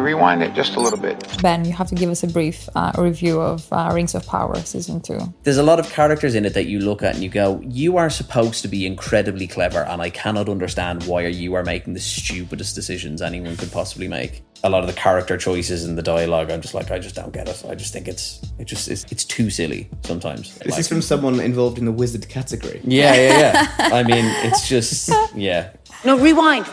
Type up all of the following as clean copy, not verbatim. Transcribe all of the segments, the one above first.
rewind it just a little bit? Ben, you have to give us a brief review of Rings of Power Season 2. There's a lot of characters in it that you look at and you go, you are supposed to be incredibly clever, and I cannot understand why you are making the stupidest decisions anyone could possibly make. A lot of the character choices and the dialogue, I'm just like, I just don't get it. I just think it's too silly sometimes. This is from someone involved in the wizard category. Yeah. I mean, it's just, yeah. No, rewind.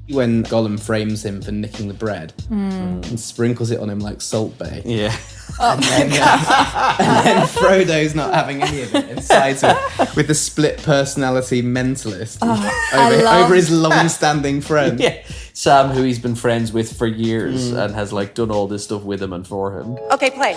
When Gollum frames him for nicking the bread and sprinkles it on him like Salt Bae. Yeah. And then Frodo's not having any of it and sides with the split personality mentalist over his long-standing friend. Yeah. Sam, who he's been friends with for years and has like done all this stuff with him and for him. Okay, play.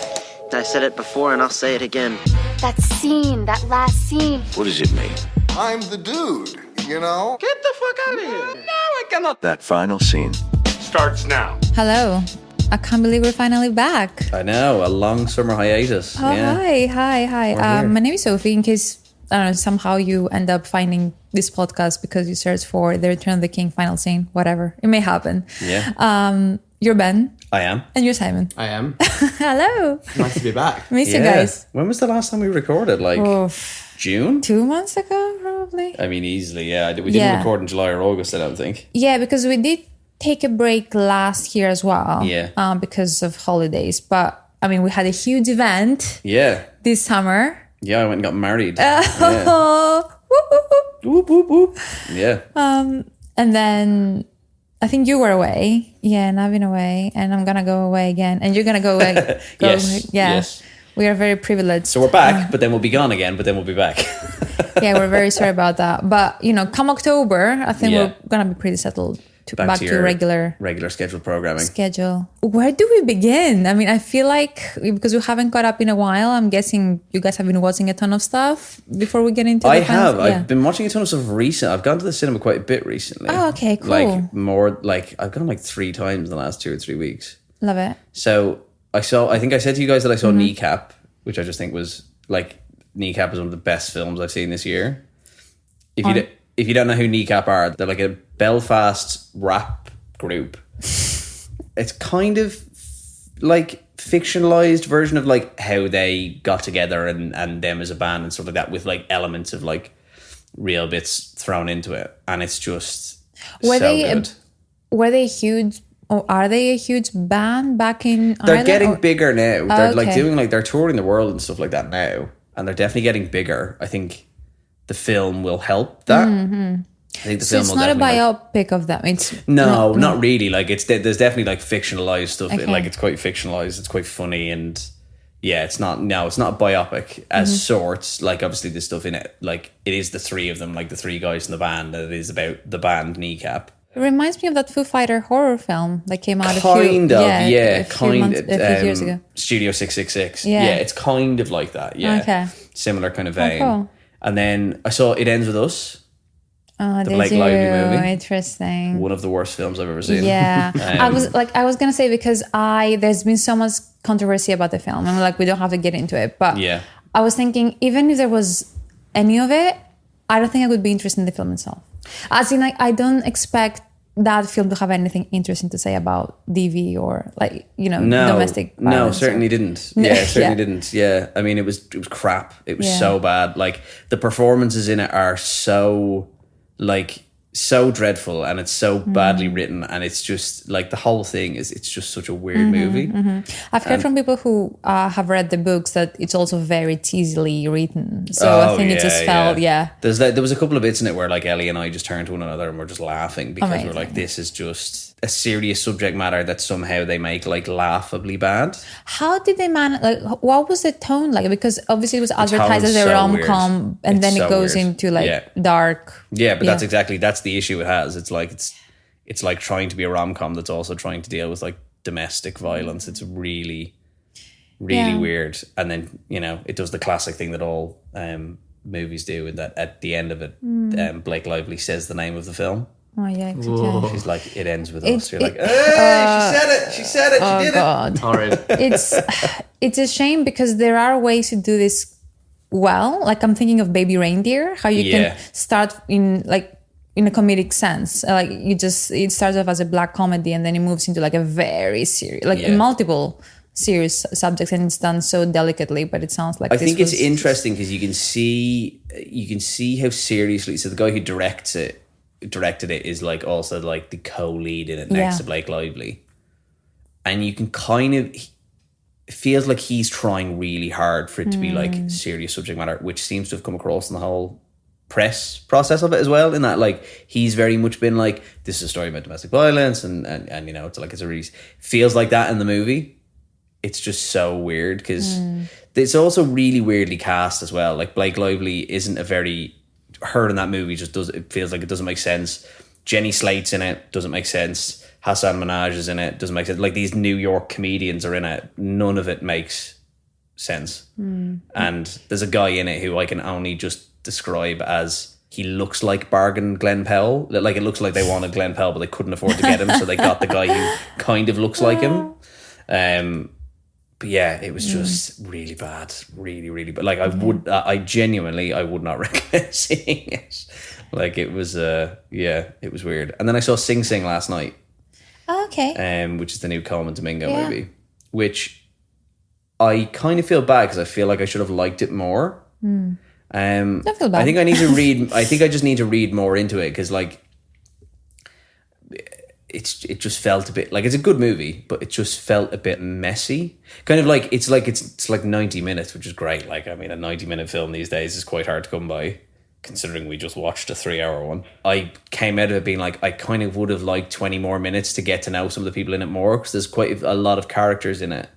I said it before and I'll say it again. That last scene. What does it mean? I'm the dude, you know? Get the fuck out of here. No, I cannot. That final scene Starts now. Hello. I can't believe we're finally back. I know, a long summer hiatus. Oh, yeah. Hi. My name is Sophie. In case, I don't know, somehow you end up finding this podcast because you search for The Return of the King final scene, whatever. It may happen. Yeah. You're Ben. I am. And you're Simon. I am. Hello. Nice to be back. Miss you guys. When was the last time we recorded? Like June? 2 months ago, probably. I mean, easily, yeah. We didn't record in July or August, I don't think. Yeah, because we did take a break last year as well. Yeah. Because of holidays. But, I mean, we had a huge event. Yeah. This summer. Yeah, I went and got married. Oh, Whoop, whoop, whoop. Yeah. And then I think you were away. Yeah, and I've been away. And I'm going to go away again. And you're going to go away. Yes. We are very privileged. So we're back, but then we'll be gone again, but then we'll be back. Yeah, we're very sorry about that. But, come October, I think we're going to be pretty settled. Back to regular scheduled programming. Where do we begin? I mean, I feel like because we haven't caught up in a while, I'm guessing you guys have been watching a ton of stuff before we get into I have. I've been watching a ton of stuff recent. I've gone to the cinema quite a bit recently. Oh, okay, cool. I've gone like 3 times in the last 2 or 3 weeks. Love it. So I think I said to you guys that I saw Kneecap, which I just think was like, Kneecap is one of the best films I've seen this year. If you don't know who Kneecap are, they're like a Belfast rap group. It's kind of like fictionalized version of like how they got together and them as a band and stuff like that, with like elements of like real bits thrown into it, and it's just good. Were they huge? Or are they a huge band back in Ireland? They're getting bigger now. They're like doing like, they're touring the world and stuff like that now, and they're definitely getting bigger. I think the film will help that. I think the film it's will not a definitely biopic of them. It's not really. Like there's definitely like fictionalized stuff. Okay. Like it's quite fictionalized. It's quite funny, and yeah, it's not a biopic as sorts. Like obviously there's stuff in it. Like it is the 3 of them, like the 3 guys in the band. And it is about the band Kneecap. It reminds me of that Foo Fighter horror film that came out a few years ago. Studio 666. Yeah. It's kind of like that. Yeah. Okay. Similar kind of vein. Cool. And then I saw It Ends With Us. Oh, the Blake Lively movie. Interesting. One of the worst films I've ever seen. Yeah. I was gonna say, because there's been so much controversy about the film, and like we don't have to get into it, but yeah. I was thinking, even if there was any of it, I don't think I would be interested in the film itself. As in, like, I don't expect that film to have anything interesting to say about DV or domestic violence. No, certainly didn't. Yeah, it certainly didn't. Yeah, I mean, it was crap. It was so bad. Like the performances in it are so dreadful, and it's so badly written, and it's just like the whole thing it's just such a weird movie. I've heard from people who have read the books that it's also very teasily written, so I think it just felt there was a couple of bits in it where like Ellie and I just turned to one another and we're just laughing because we're like, this is just a serious subject matter that somehow they make like laughably bad. How did they manage? Like, what was the tone like? Because obviously it was advertised as a rom-com, and then it goes into like dark. Yeah, but that's the issue it has. It's like trying to be a rom-com that's also trying to deal with like domestic violence. It's really weird. And then it does the classic thing that all movies do, and that at the end of it, Blake Lively says the name of the film. Oh yeah, exactly. She's like, it ends with us. You're like, hey, she said it. She did it. Horrid. It's a shame because there are ways to do this well. Like I'm thinking of Baby Reindeer, how you can start in in a comedic sense. Like it starts off as a black comedy and then it moves into like a very serious, like multiple serious subjects, and it's done so delicately. But it sounds like I think it's interesting because you can see how seriously. So the guy who directed it is like also like the co-lead in it next to Blake Lively, and you can kind of. It feels like he's trying really hard for it to be like serious subject matter, which seems to have come across in the whole press process of it as well, in that like he's very much been like, this is a story about domestic violence and you know, it's like it's a really feels like that in the movie. It's just so weird because it's also really weirdly cast as well. Like Blake Lively isn't her in that movie it feels like it doesn't make sense. Jenny Slate's in it, doesn't make sense. Hassan Minaj is in it, doesn't make sense. Like these New York comedians are in it, none of it makes sense. And there's a guy in it who I can only just describe as he looks like bargain Glenn Powell. Like it looks like they wanted Glenn Powell but they couldn't afford to get him, so they got the guy who kind of looks like him. But yeah, it was just really bad, really, really bad. Like I genuinely would not recommend seeing it. Like it was it was weird. And then I saw Sing Sing last night. Oh, okay. Which is the new Coleman Domingo movie, which I kind of feel bad because I feel like I should have liked it more. Don't feel bad. I think I need to read. I think I just need to read more into it because like it just felt a bit like it's a good movie, but it just felt a bit messy. Kind of like it's like 90 minutes, which is great. Like I mean, a 90-minute film these days is quite hard to come by, considering we just watched a 3-hour one. I came out of it being like, I kind of would have liked 20 more minutes to get to know some of the people in it more, because there's quite a lot of characters in it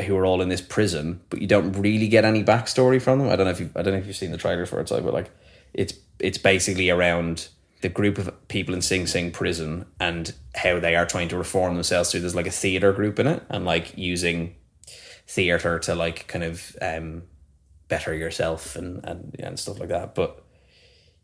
who are all in this prison, but you don't really get any backstory from them. I don't know if you've seen the trailer for it, so, but like it's basically around the group of people in Sing Sing prison and how they are trying to reform themselves through. There's like a theater group in it and like using theater to like kind of better yourself and stuff like that. But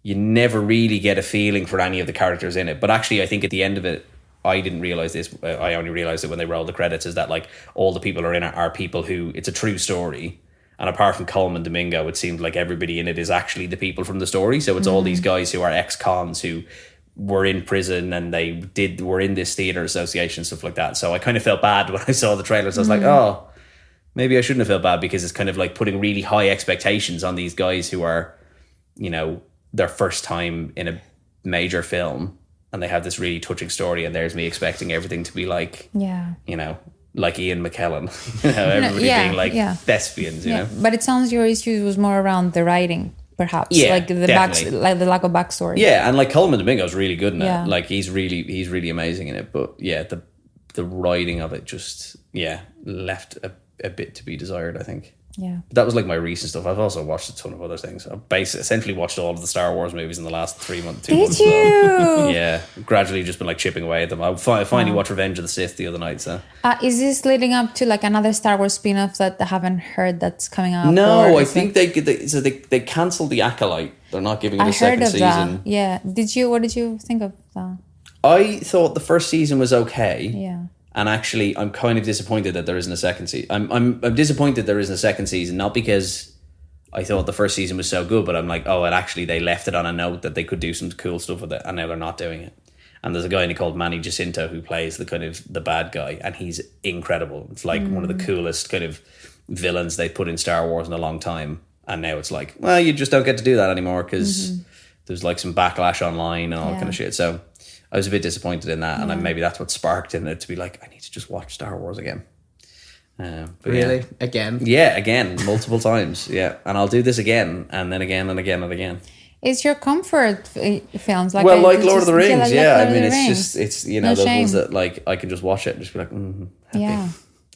you never really get a feeling for any of the characters in it. But actually, I think at the end of it, I didn't realize this. I only realized it when they rolled the credits, is that like all the people who are in it are people who, it's a true story. And apart from Coleman Domingo, it seemed like everybody in it is actually the people from the story. So it's all these guys who are ex-cons who were in prison and were in this theater association, stuff like that. So I kind of felt bad when I saw the trailers. I was like, oh, maybe I shouldn't have felt bad, because it's kind of like putting really high expectations on these guys who are, you know, their first time in a major film, and they have this really touching story, and there's me expecting everything to be like, you know, like Ian McKellen, you know, everybody being like thespians, you know. But it sounds your issue was more around the writing, perhaps, like the lack of backstory. Yeah, and like Coleman Domingo's really good in it. Like he's really amazing in it. But yeah, the writing of it just left a bit to be desired, I think. Yeah. But that was like my recent stuff. I've also watched a ton of other things. I've essentially watched all of the Star Wars movies in the last 3 months. Did you? Yeah. Gradually just been like chipping away at them. I finally watched Revenge of the Sith the other night. So is this leading up to like another Star Wars spin-off that I haven't heard that's coming up? No, I think they cancelled The Acolyte. They're not giving it a second season. That. Yeah. What did you think of that? I thought the first season was okay. Yeah. And actually, I'm kind of disappointed that there isn't a second season. I'm disappointed there isn't a second season, not because I thought the first season was so good, but I'm like, oh, and actually they left it on a note that they could do some cool stuff with it, and now they're not doing it. And there's a guy called Manny Jacinto who plays the kind of the bad guy, and he's incredible. It's like one of the coolest kind of villains they put in Star Wars in a long time. And now it's like, well, you just don't get to do that anymore because there's like some backlash online and all that kind of shit. So I was a bit disappointed in that, and maybe that's what sparked in it to be like, I need to just watch Star Wars again. But really? Again? Yeah, again, multiple times. Yeah, and I'll do this again, and then again, and again, and again. It's your comfort films, like like Lord of the Rings. I mean, it's you know, no those shame. ones that like I can just watch it and just be like, happy. Yeah.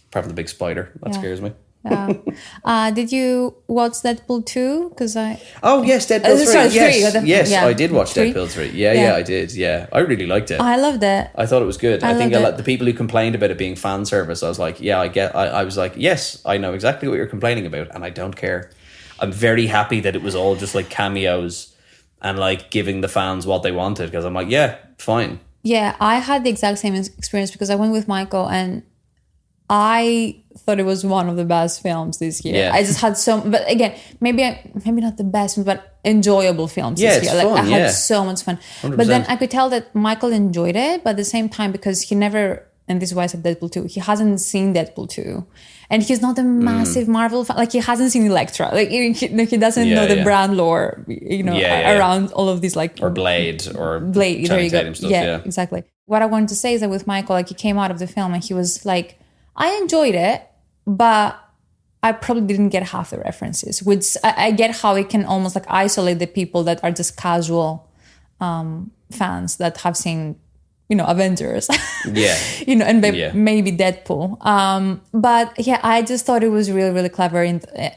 Apart from the big spider, that scares me. Did you watch Deadpool 2? Because Oh yes, Deadpool 3. Sorry, Yes, yeah. I did watch 3? Deadpool 3. Yeah, I did. Yeah, I really liked it. I loved it. I thought it was good. I think loved the people who complained about it being fan service, I was like, I was like, yes, I know exactly what you're complaining about, and I don't care. I'm very happy that it was all just like cameos and like giving the fans what they wanted, because I'm like, yeah, fine. Yeah, I had the exact same experience because I went with Michael, and I thought it was one of the best films this year. Yeah. I just had but again, maybe not the best, but enjoyable films this it's year. Like fun, I had so much fun. 100%. But then I could tell that Michael enjoyed it, but at the same time, because he never, and this is why I said Deadpool 2, he hasn't seen Deadpool 2. And he's not a massive Marvel fan. Like, he hasn't seen Elektra. Like, he doesn't know the brand lore, around all of these, like... Or Blade, or Blade, there you go. Stuff, yeah, exactly. What I wanted to say is that with Michael, like, he came out of the film and he was like, I enjoyed it, but I probably didn't get half the references. Which I get how it can almost, like, isolate the people that are just casual fans that have seen... Avengers, and maybe Deadpool. But yeah, I just thought it was really, really clever.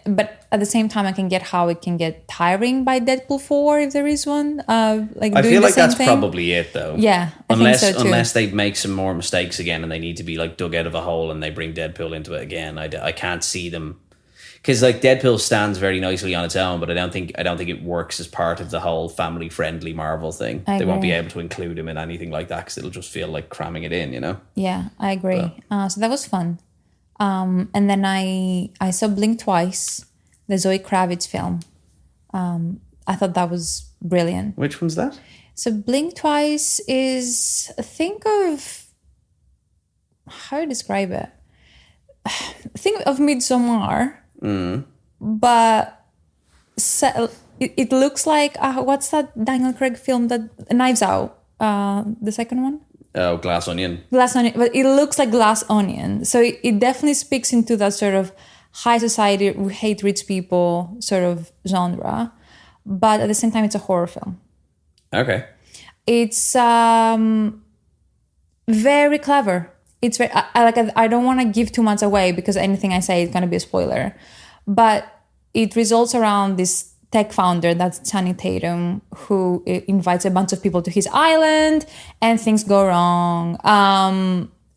But at the same time, I can get how it can get tiring by Deadpool 4 if there is one. I feel like that's probably it, though. Yeah, unless they make some more mistakes again and they need to be like dug out of a hole and they bring Deadpool into it again. I can't see them. Because like Deadpool stands very nicely on its own, but I don't think it works as part of the whole family friendly Marvel thing. They won't be able to include him in anything like that because it'll just feel like cramming it in, Yeah, I agree. So that was fun. And then I saw Blink twice, the Zoe Kravitz film. I thought that was brilliant. Which one's that? So Blink twice is, think of how to describe it. Think of Midsommar. But it looks like what's that Daniel Craig film, that Knives Out, the second one? Oh, Glass Onion. Glass Onion, but it looks like Glass Onion. So it definitely speaks into that sort of high society, we hate rich people sort of genre. But at the same time, it's a horror film. Okay. It's very clever. It's very, I don't want to give too much away because anything I say is going to be a spoiler. But it revolves around this tech founder, that's Channing Tatum, who invites a bunch of people to his island and things go wrong.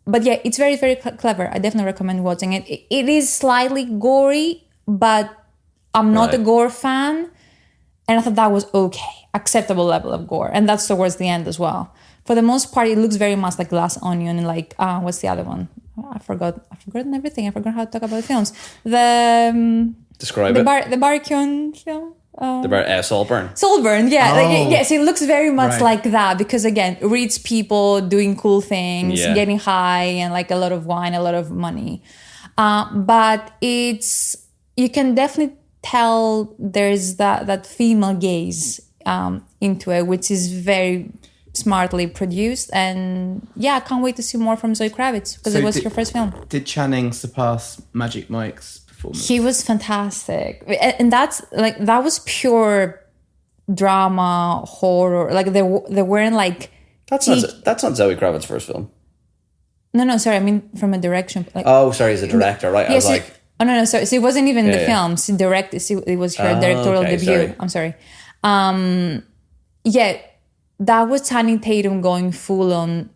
But yeah, it's very, very clever. I definitely recommend watching it. It is slightly gory, but I'm not a gore fan. And I thought that was okay, acceptable level of gore. And that's towards the end as well. For the most part, it looks very much like Glass Onion and like, what's the other one? I've forgotten everything. I forgot how to talk about films. Describe it. The Barkion film. Saltburn. Saltburn, yeah. Yes, it looks very much like that because, again, rich people doing cool things, getting high and like a lot of wine, a lot of money. But you can definitely tell there's that female gaze into it, which is very smartly produced. And yeah, I can't wait to see more from Zoe Kravitz because it was her first film. Did Channing surpass Magic Mike's performance? He was fantastic. And that was pure drama, horror. Like they weren't like... That's not Zoe Kravitz's first film. No, sorry. I mean, from a direction. Like, sorry, as a director, right? I was like... Oh, no, sorry. So it wasn't even the film. She directed. It was her directorial debut. Sorry. I'm sorry. That was Channing Tatum going full on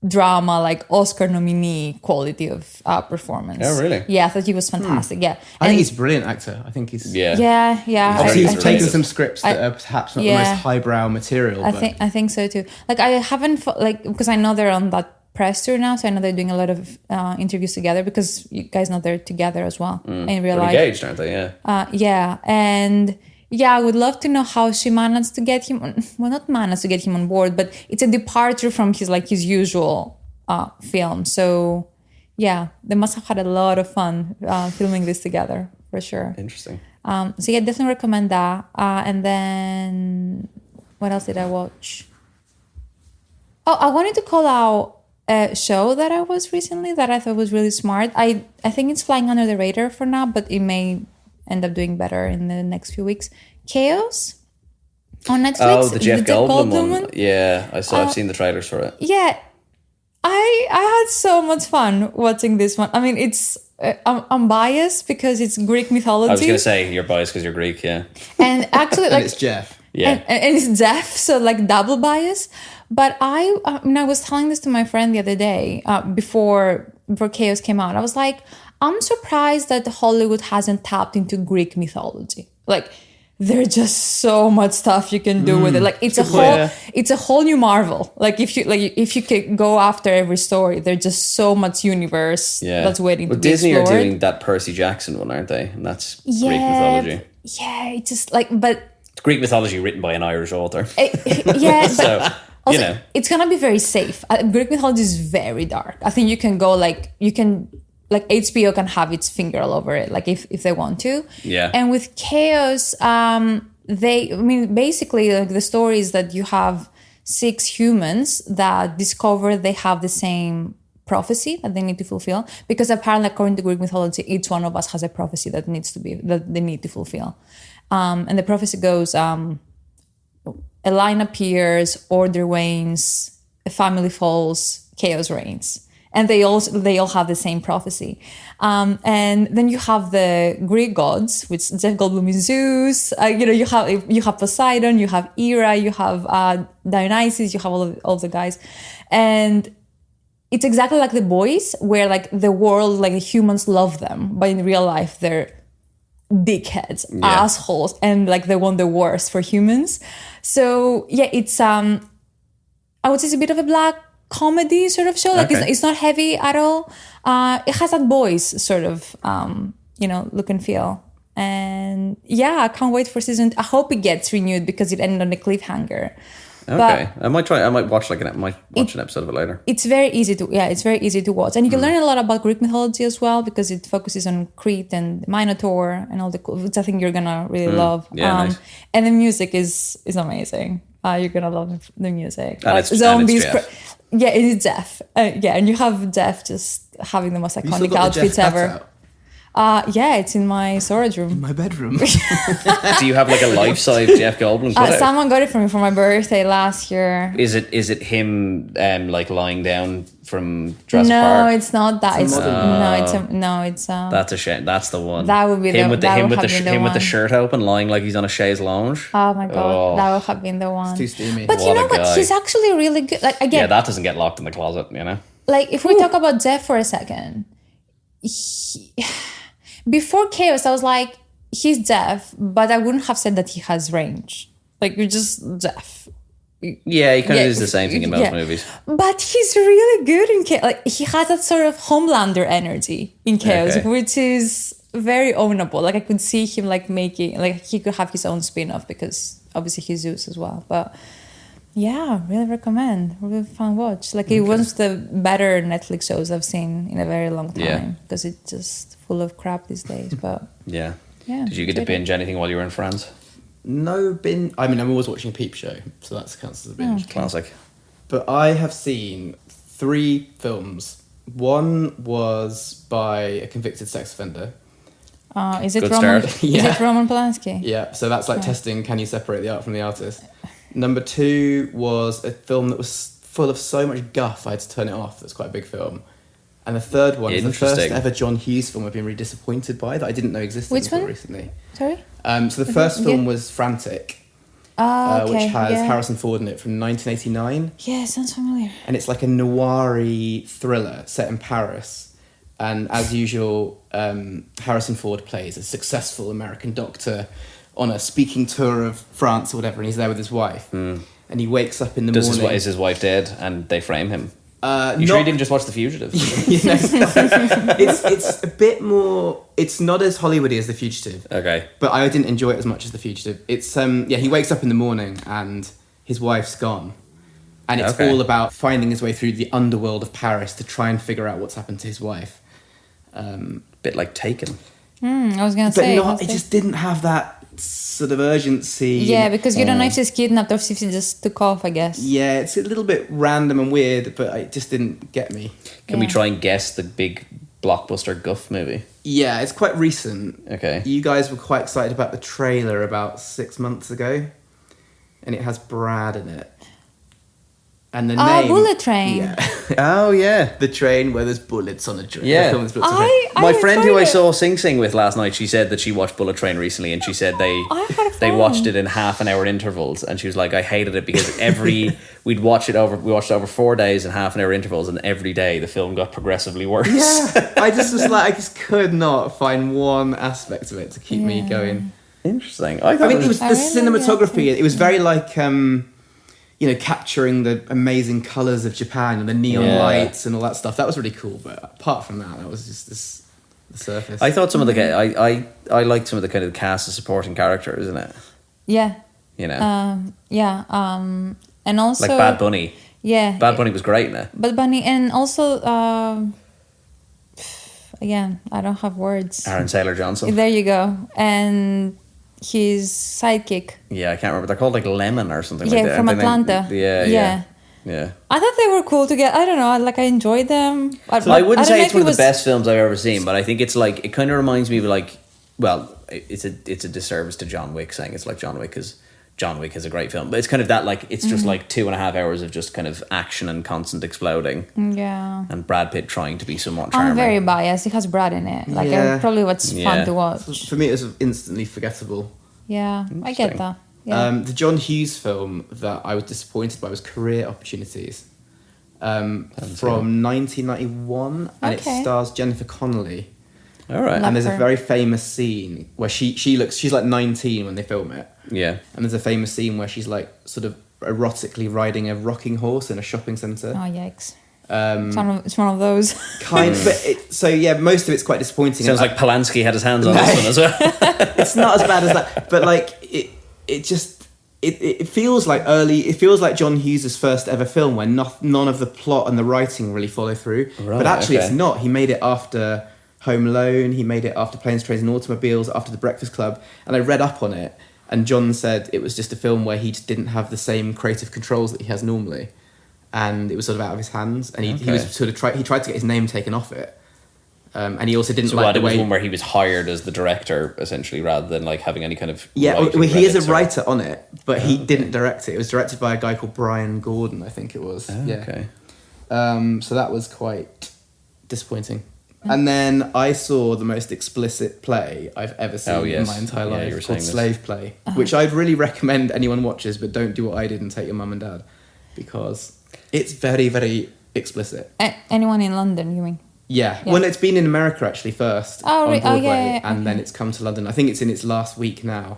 drama, like Oscar nominee quality of performance. Oh, really? Yeah, I thought he was fantastic. Yeah, I think he's a brilliant actor. I think he's yeah. Obviously, he's taken some scripts that are perhaps not the most highbrow material. I think so too. Like I haven't because I know they're on that press tour now, so I know they're doing a lot of interviews together because you guys know they're together as well in real life. Engaged, aren't they? Yeah. And I would love to know how she managed to get him. Well, not managed to get him on board, but it's a departure from his usual film. So they must have had a lot of fun filming this together for sure. Interesting. Definitely recommend that. And then what else did I watch? Oh, I wanted to call out a show that I watched recently that I thought was really smart. I think it's flying under the radar for now, but it may end up doing better in the next few weeks. Chaos on Netflix. Oh, the Jeff Goldblum one. Yeah, I've seen the trailers for it. Yeah, I had so much fun watching this one. I mean, it's I'm biased because it's Greek mythology. I was going to say you're biased because you're Greek, yeah. And actually, and it's Jeff. Yeah, and it's Jeff, so like double bias. But I was telling this to my friend the other day before Chaos came out. I was like, I'm surprised that Hollywood hasn't tapped into Greek mythology. Like, there's just so much stuff you can do with it. Like it's a whole new Marvel. Like if you could go after every story, there's just so much universe that's waiting to be Disney explored. are doing that Percy Jackson one, aren't they? And that's Greek mythology. Yeah, it's just like, but It's Greek mythology written by an Irish author. yeah, So, also, you know. it's gonna be very safe. Greek mythology is very dark. I think you can go like HBO can have its finger all over it, like if they want to. Yeah. And with Chaos, basically like the story is that you have 6 humans that discover they have the same prophecy that they need to fulfill, because apparently according to Greek mythology, each one of us has a prophecy that they need to fulfill. And the prophecy goes, a line appears, order wanes, a family falls, chaos reigns. And they all have the same prophecy. And then you have the Greek gods, which Jeff Goldblum is Zeus. You have Poseidon, you have Hera, you have Dionysus, you have all the guys. And it's exactly like The Boys, where like the world, like the humans love them, but in real life they're dickheads, assholes, and like they want the worst for humans. So yeah, it's I would say it's a bit of a black comedy sort of show. Like it's not heavy at all. It has that Boys sort of look and feel. And yeah, I can't wait for season. I hope it gets renewed because it ended on a cliffhanger. Okay, I might watch an episode of it later. It's very easy to watch, and you can learn a lot about Greek mythology as well, because it focuses on Crete and Minotaur and all which I think you're gonna really love. Nice. And the music is amazing. You're gonna love the music. And it's zombies. Jeff. Yeah, it is Jeff. And you have Jeff just having the most iconic outfits ever. Yeah, it's in my storage room. In my bedroom. Do you have like a life-size Jeff Goldblum cutout? Someone got it for me for my birthday last year. Is it him like lying down from Jurassic No, Park? it's not that. It's That's a shame. That's the one. That would be him with the shirt open, lying like he's on a chaise lounge. Oh my god, that would have been the one. It's too steamy. But What you know a what? guy. He's actually really good. Like again, Yeah, that doesn't get locked in the closet, you know. like if we talk about Jeff for a second, before Chaos, I was like, he's Jeff, but I wouldn't have said that he has range. Like you're just Jeff. Yeah, he kind of does the same thing in most movies. But he's really good in Chaos. Like he has that sort of Homelander energy in Chaos, which is very ownable. Like I could see him like making, like he could have his own spin-off because obviously he's Zeus as well. But yeah, really recommend. Really fun watch. Like it was the better Netflix shows I've seen in a very long time because it's just full of crap these days. But yeah. Yeah. Did you get to binge anything while you were in France? No binge. I mean, I'm always watching Peep Show, so that counts as a binge. Classic. But I have seen 3 films. One was by a convicted sex offender. Is it Good Roman? start. Is it Roman Polanski? Yeah, so that's like testing, can you separate the art from the artist? Number 2 was a film that was full of so much guff I had to turn it off. It's quite a big film. And the third one is the first ever John Hughes film I've been really disappointed by, that I didn't know existed until recently. Sorry? So the first film was Frantic, which has Harrison Ford in it from 1989. Yeah, sounds familiar. And it's like a noir-y thriller set in Paris. And as usual, Harrison Ford plays a successful American doctor on a speaking tour of France or whatever, and he's there with his wife. And he wakes up in the morning. Is his wife dead and they frame him? Sure you didn't just watch The Fugitive? It's a bit more. It's not as Hollywoody as The Fugitive. Okay. But I didn't enjoy it as much as The Fugitive. It's he wakes up in the morning and his wife's gone. And it's all about finding his way through the underworld of Paris to try and figure out what's happened to his wife. Bit like Taken. I was going to say. But it just didn't have that sort of urgency. Yeah, because you don't know if she's kidnapped or if she just took off, I guess. Yeah, it's a little bit random and weird, but it just didn't get me. Can we try and guess the big blockbuster guff movie? Yeah, it's quite recent. Okay. You guys were quite excited about the trailer about 6 months ago, and it has Brad in it. And the name... Bullet Train. Yeah. Oh, yeah. The train where there's bullets on a train. Yeah. The film is bullets on a train. My friend who I saw Sing Sing with last night, she said that she watched Bullet Train recently, and she said they watched it in half-an-hour intervals, and she was like, I hated it because we watched it over 4 days in half-an-hour intervals, and every day the film got progressively worse. Yeah. I just could not find one aspect of it to keep me going. Interesting. I mean, it was the I really cinematography. It was very like, capturing the amazing colours of Japan and the neon lights and all that stuff. That was really cool. But apart from that was just the surface. I thought some of the I liked some of the kind of cast of supporting characters in it. Yeah. You know, and also like Bad Bunny. Yeah, Bad Bunny was great in it. Bad Bunny, and also again, I don't have words. Aaron Taylor Johnson. There you go, and his sidekick. Yeah, I can't remember. They're called like Lemon or something like that. Yeah, from Atlanta. Yeah. I thought they were cool together. I don't know. I enjoyed them. So I wouldn't say it's one of the best films I've ever seen, but I think it's like it kind of reminds me of like, well, it's a disservice to John Wick saying it's like John Wick because John Wick is a great film, but it's kind of that like it's just like 2.5 hours of just kind of action and constant exploding. Yeah. And Brad Pitt trying to be somewhat charming. I'm very biased. It has Brad in it. Like probably what's fun to watch. For me, it was instantly forgettable. Yeah, I get that. Yeah. The John Hughes film that I was disappointed by was Career Opportunities, from 1991, and it stars Jennifer Connelly. All right. And there's a very famous scene where she's like 19 when they film it. Yeah. And there's a famous scene where she's like sort of erotically riding a rocking horse in a shopping centre. Oh, yikes. It's one of those. But most of it's quite disappointing. Sounds like Polanski had his hands on this one as well. It's not as bad as that, but like it feels like it feels like John Hughes' first ever film where none of the plot and the writing really follow through. Right, but actually it's not. He made it after Home Alone, he made it after Planes, Trains and Automobiles, after The Breakfast Club, and I read up on it, and John said it was just a film where he just didn't have the same creative controls that he has normally, and it was sort of out of his hands, and he was sort of he tried to get his name taken off it, and he also didn't like the way... it was one where he was hired as the director, essentially, rather than like having any kind of... he is a writer on it, but he didn't direct it. It was directed by a guy called Brian Gordon, I think it was. Okay. So that was quite disappointing. And then I saw the most explicit play I've ever seen in my entire life, called Slave Play, which I'd really recommend anyone watches, but don't do what I did and take your mum and dad, because it's very, very explicit. Anyone in London, you mean? Yeah. Well, it's been in America actually first on Broadway, and then it's come to London. I think it's in its last week now.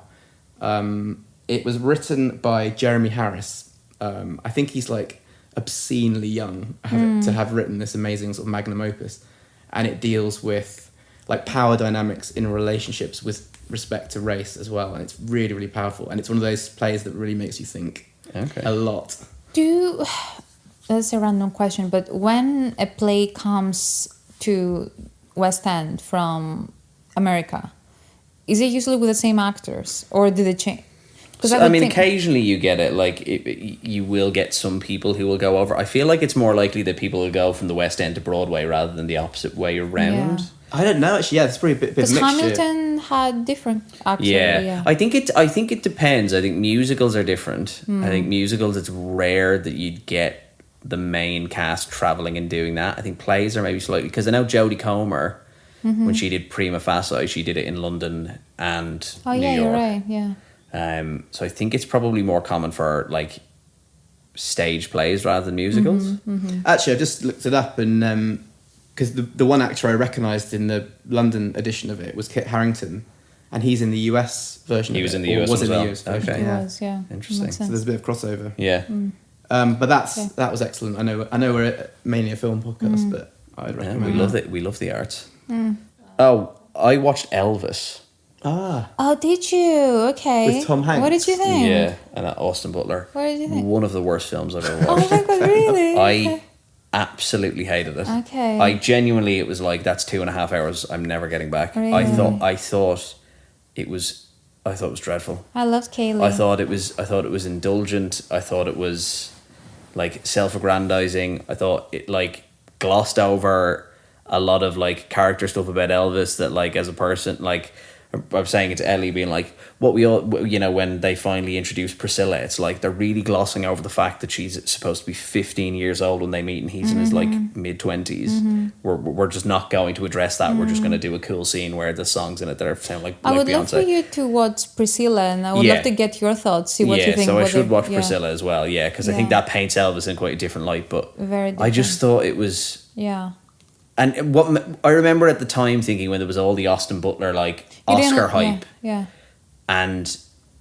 It was written by Jeremy Harris. I think he's like obscenely young to have written this amazing sort of magnum opus. And it deals with like power dynamics in relationships with respect to race as well, and it's really, really powerful. And it's one of those plays that really makes you think a lot. That's a random question, but when a play comes to West End from America, is it usually with the same actors, or do they change? Because occasionally you get it. Like you will get some people who will go over. I feel like it's more likely that people will go from the West End to Broadway rather than the opposite way around. Yeah. I don't know. Actually, it's probably a bit of mixture. Because Hamilton had different actors. Yeah. I think it depends. I think musicals are different. I think musicals, it's rare that you'd get the main cast traveling and doing that. I think plays are maybe slightly, because I know Jodie Comer, when she did Prima Facie, she did it in London and New York. You're right. Yeah. So I think it's probably more common for like stage plays rather than musicals. Actually, I just looked it up, and because the one actor I recognised in the London edition of it was Kit Harington, and he's in the US version. He was in the US was as in well. the US version. Okay, He was, yeah. Interesting. So there's a bit of crossover. Yeah. But that was excellent. I know we're mainly a film podcast, but I'd recommend. We love it. We love the arts. Oh, I watched Elvis. Oh, did you? Okay. With Tom Hanks. What did you think? Yeah, and Austin Butler. What did you think? One of the worst films I've ever Oh watched. my god, really? I absolutely hated it. Okay. I genuinely, it was like, that's 2.5 hours I'm never getting back. Really? I thought it was dreadful. I loved Kaylee. I thought it was indulgent. I thought it was like self-aggrandizing. I thought it like glossed over a lot of like character stuff about Elvis that like as a person, like I was saying it to Ellie, being like, what we all, you know, when they finally introduced Priscilla, it's like they're really glossing over the fact that she's supposed to be 15 years old when they meet and he's in his like mid-20s. We're just not going to address that. We're just going to do a cool scene where the songs in it that are sound like I would Beyonce. love for you to watch Priscilla, and I would love to get your thoughts, see what you think. So I should watch Priscilla as well, because I think that paints Elvis in quite a different light, but very different. I just thought it was... Yeah. And what I remember at the time thinking when there was all the Austin Butler like Oscar hype, And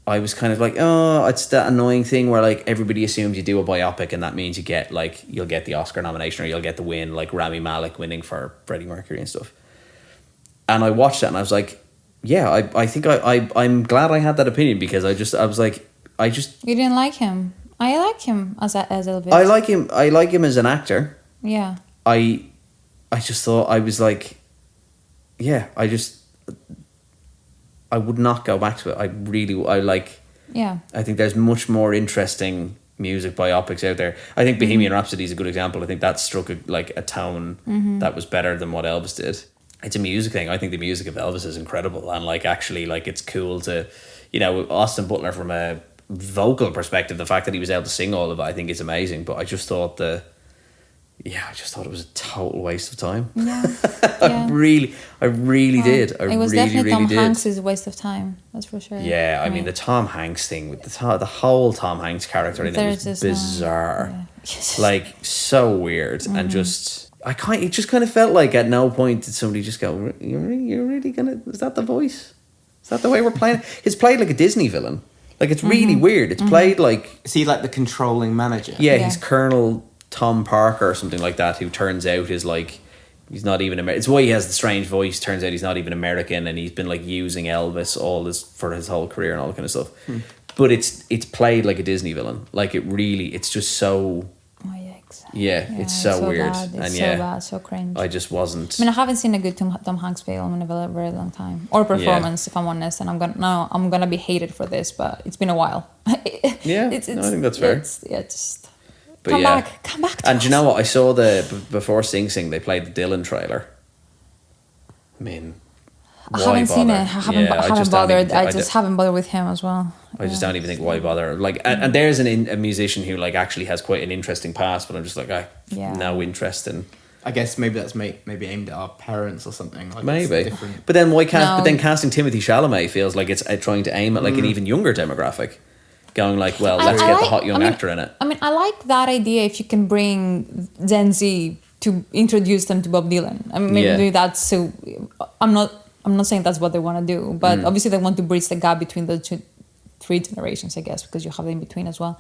I was kind of like, oh, it's that annoying thing where like everybody assumes you do a biopic and that means you get like, you'll get the Oscar nomination or you'll get the win, like Rami Malek winning for Freddie Mercury and stuff. And I watched that and I was like, yeah, I think I'm glad I had that opinion, because I was like, You didn't like him. I like him as Elvis. I like him as an actor. Yeah. I just thought, I was like, yeah, I would not go back to it. Yeah. I think there's much more interesting music biopics out there. I think Bohemian Rhapsody is a good example. I think that struck a tone that was better than what Elvis did. It's a music thing. I think the music of Elvis is incredible, and like actually like it's cool to, Austin Butler from a vocal perspective, the fact that he was able to sing all of it, I think is amazing. But I just thought it was a total waste of time. Yeah. I really did. It was definitely Tom Hanks' waste of time. That's for sure. Yeah, I mean the Tom Hanks thing with the whole Tom Hanks character in it was bizarre, like so weird, and just it just kind of felt like at no point did somebody just go, "You're really gonna? Is that the voice? Is that the way we're playing?" It's played like a Disney villain. Like it's really weird. It's played like, is he like the controlling manager? Yeah, he's Colonel Tom Parker or something like that, who turns out is like, he's not even American. It's why he has the strange voice. Turns out he's not even American, and he's been like using Elvis for his whole career and all that kind of stuff. But it's played like a Disney villain. Like it's just so. Oh, yikes. Yeah, it's so weird. Bad. It's and so bad, so cringe. I just wasn't. I mean, I haven't seen a good Tom Hanks film in a very, very long time, or performance, if I'm honest. And I'm gonna be hated for this, but it's been a while. I think that's fair. But come back to and do you know what? I saw before Sing Sing, they played the Dylan trailer. I mean, I haven't seen it. I haven't bothered. I just haven't bothered with him as well. I just don't even think why bother. Like, and there's a musician who like actually has quite an interesting past, but I'm just like, no interest in. I guess maybe that's maybe aimed at our parents or something. Like maybe, but then why cast? But then casting Timothée Chalamet feels like it's trying to aim at like an even younger demographic. Going like, well, let's get the hot young actor in it. I mean, I like that idea if you can bring Gen Z to introduce them to Bob Dylan. I mean, maybe that's so. I'm not saying that's what they want to do, but obviously they want to bridge the gap between the three generations, I guess, because you have the in between as well.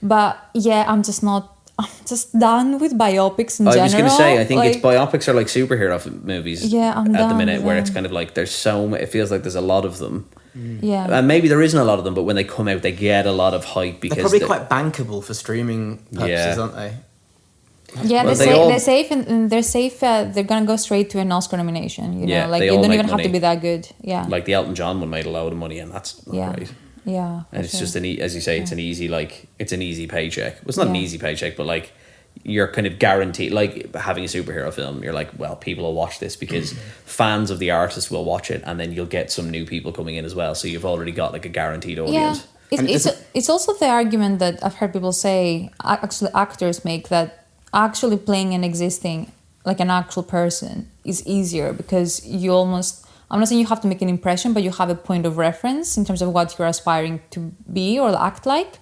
But yeah, I'm just done with biopics in general. I was going to say, I think it's biopics are like superhero movies. Yeah, I'm at done the minute with where them. it's kind of like it feels like there's a lot of them. Yeah, and maybe there isn't a lot of them, but when they come out, they get a lot of hype because they're probably quite bankable for streaming purposes, aren't they? Yeah, they're safe, and they're safe. They're gonna go straight to an Oscar nomination. You know, like you don't even have to be that good. Yeah, like the Elton John one made a load of money, and that's not great. Yeah, and it's just as you say, it's an easy paycheck. Well, it's not an easy paycheck, but like you're kind of guaranteed, like having a superhero film, you're like, well, people will watch this because fans of the artist will watch it, and then you'll get some new people coming in as well, so you've already got like a guaranteed audience. It's also the argument that I've heard people say, actually actors make, that actually playing an existing, like an actual person, is easier because you almost, I'm not saying you have to make an impression, but you have a point of reference in terms of what you're aspiring to be or act like.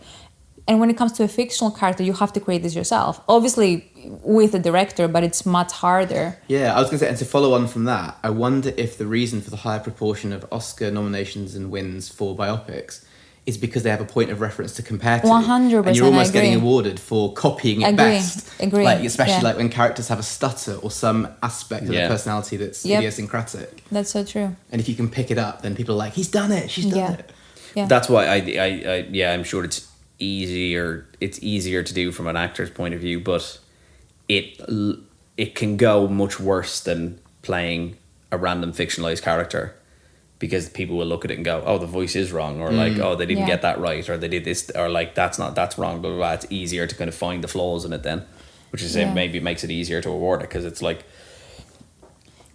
And when it comes to a fictional character, you have to create this yourself. Obviously, with a director, but it's much harder. Yeah, I was going to say, and to follow on from that, I wonder if the reason for the higher proportion of Oscar nominations and wins for biopics is because they have a point of reference to compare to. 100%, and you're almost getting awarded for copying it best. Agree. Like, especially like when characters have a stutter or some aspect of their personality that's idiosyncratic. That's so true. And if you can pick it up, then people are like, he's done it, she's done it. Yeah. That's why I'm sure it's easier to do from an actor's point of view, but it can go much worse than playing a random fictionalized character, because people will look at it and go, oh, the voice is wrong, or like, oh, they didn't get that right, or they did this, or like that's wrong, blah, blah, blah. It's easier to kind of find the flaws in it then, which is maybe it makes it easier to award it, because it's like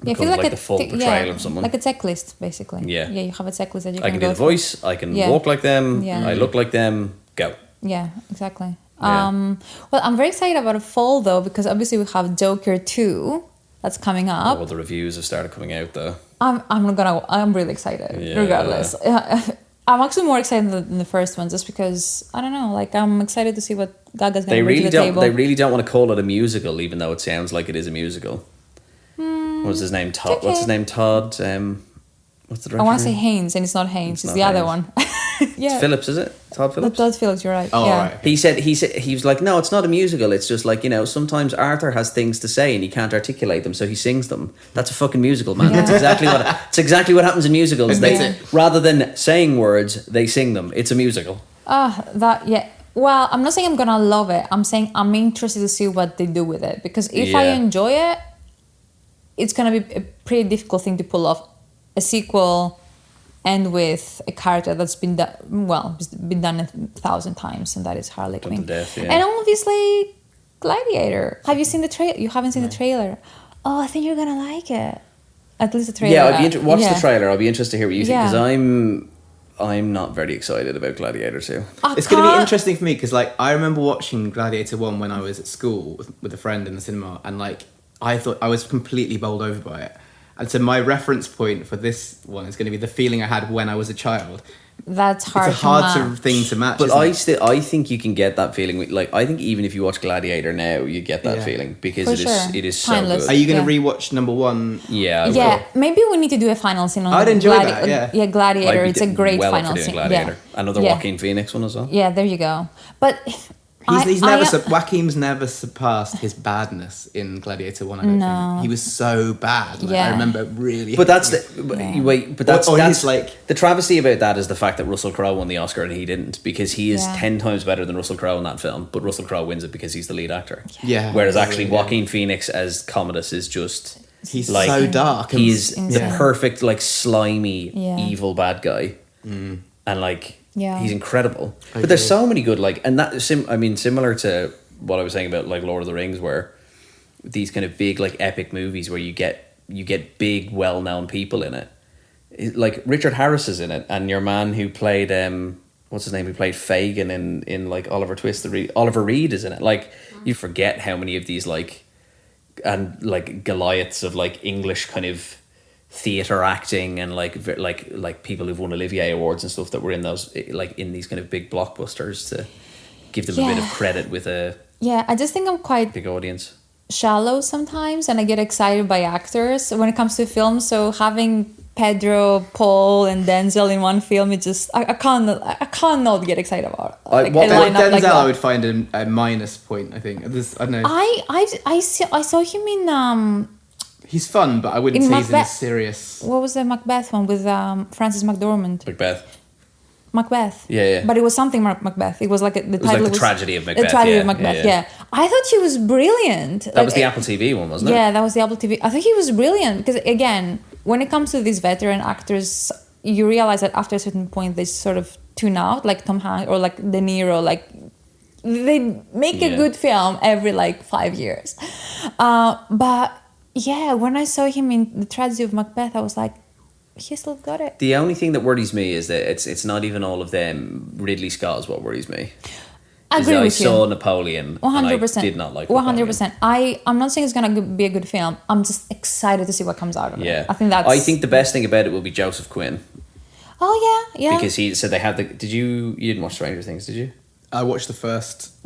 I feel like the full portrayal of someone, like a checklist basically. Yeah, you have a checklist that you can I can do the voice, I can walk like them, I look like them, go. Yeah, exactly. Well, I'm very excited about a fall though, because obviously we have Joker 2 that's coming up. Well, the reviews have started coming out though. I'm really excited regardless. I'm actually more excited than the first one, just because I don't know, like I'm excited to see what Gaga's going to bring to the table. They really don't want to call it a musical, even though it sounds like it is a musical. What's his name? Todd. Okay. What's his name? Todd. What's the I director? want to say Haynes, and it's not Haynes. It's not the other Haynes. one. Yeah. It's Phillips, is it? Todd Phillips? Todd Phillips, you're right. Oh, yeah. right. Okay. He was like, no, it's not a musical. It's just like, sometimes Arthur has things to say and he can't articulate them, so he sings them. That's a fucking musical, man. Yeah. It's exactly what happens in musicals. Admit They, it. rather than saying words, they sing them. It's a musical. Yeah. Well, I'm not saying I'm gonna love it. I'm saying I'm interested to see what they do with it, because if I Yeah. enjoy it, it's gonna be a pretty difficult thing to pull off a sequel and with a character that's been done 1,000 times, and that is Harley Done to Quinn. death, yeah. And obviously Gladiator. Have you seen the trailer? You haven't seen the trailer. Oh, I think you're gonna like it. At least the trailer. Yeah, I'd be watch yeah. the trailer. I'll be interested to hear what you think, Yeah. because I'm not very excited about Gladiator 2. It's going to be interesting for me because, like, I remember watching Gladiator 1 when I was at school with a friend in the cinema, and, like, I thought I was completely bowled over by it. And so my reference point for this one is going to be the feeling I had when I was a child. That's hard. It's a hard to match. thing to match. But isn't it? I think you can get that feeling. Like, I think even if you watch Gladiator now, you get that Yeah. feeling, because For sure. it is Timeless. so Are good. you going to Yeah. rewatch number 1? Yeah, I Yeah, will. maybe we need to do a final scene on I'd enjoy that, yeah. Yeah, Gladiator. I'd be It's a great well up final for doing scene. Gladiator. Yeah. Another Yeah. Joaquin Phoenix one as well. Yeah, there you go. But Joaquin's never surpassed his badness in Gladiator 1, I don't think. He was so bad. Like, Yeah. I remember really But that's hating it. wait. But that's Or that's he's like- the travesty about that is the fact that Russell Crowe won the Oscar and he didn't, because he is Yeah. 10 times better than Russell Crowe in that film. But Russell Crowe wins it because he's the lead actor. Yeah. Whereas actually Yeah. Joaquin Phoenix as Commodus is just He's like, so dark. and- he is the Insane. perfect, like, slimy, Yeah. evil bad guy, and like Yeah. he's incredible. But there's so many good, like, and that similar to what I was saying about, like, Lord of the Rings, where these kind of big, like, epic movies where you get big, well-known people in it. Like Richard Harris is in it, and your man who played what's his name? Who played Fagin in like Oliver Twist. Oliver Reed is in it. Like, you forget how many of these like Goliaths of, like, English kind of theater acting and like people who've won Olivier Awards and stuff that were in those, like, in these kind of big blockbusters, to give them a bit of credit with a yeah, I just think I'm quite big audience. shallow sometimes, and I get excited by actors when it comes to film. So having Pedro, Paul, and Denzel in one film, it just I can't not get excited about it. Like, what- a lineup Denzel, like that. I would find a minus point, I think. I don't know. I saw him in He's fun, but I wouldn't In say he's in a Macbeth. serious... what was the Macbeth one with Frances McDormand? Macbeth. Yeah. But it was something Macbeth. It was like the title like The was Tragedy of The Macbeth, Tragedy yeah, of Macbeth. yeah. Yeah. I thought she was brilliant. That was the Apple TV one, wasn't it? Yeah, that was the Apple TV. I think he was brilliant because, again, when it comes to these veteran actors, you realize that after a certain point they sort of tune out, like Tom Hanks or like De Niro. Like, they make a Yeah. good film every like 5 years. But yeah, when I saw him in The Tragedy of Macbeth, I was like, he still got it. The only thing that worries me is that it's not even all of them. Ridley Scott is what worries me. I agree with you. I saw Napoleon 100%. and I did not like 100%. I'm not saying it's gonna be a good film. I'm just excited to see what comes out of Yeah. it. I think that's. I think the best thing about it will be Joseph Quinn, Oh yeah. because he said they had the. You didn't watch Stranger Things, did you? I watched the first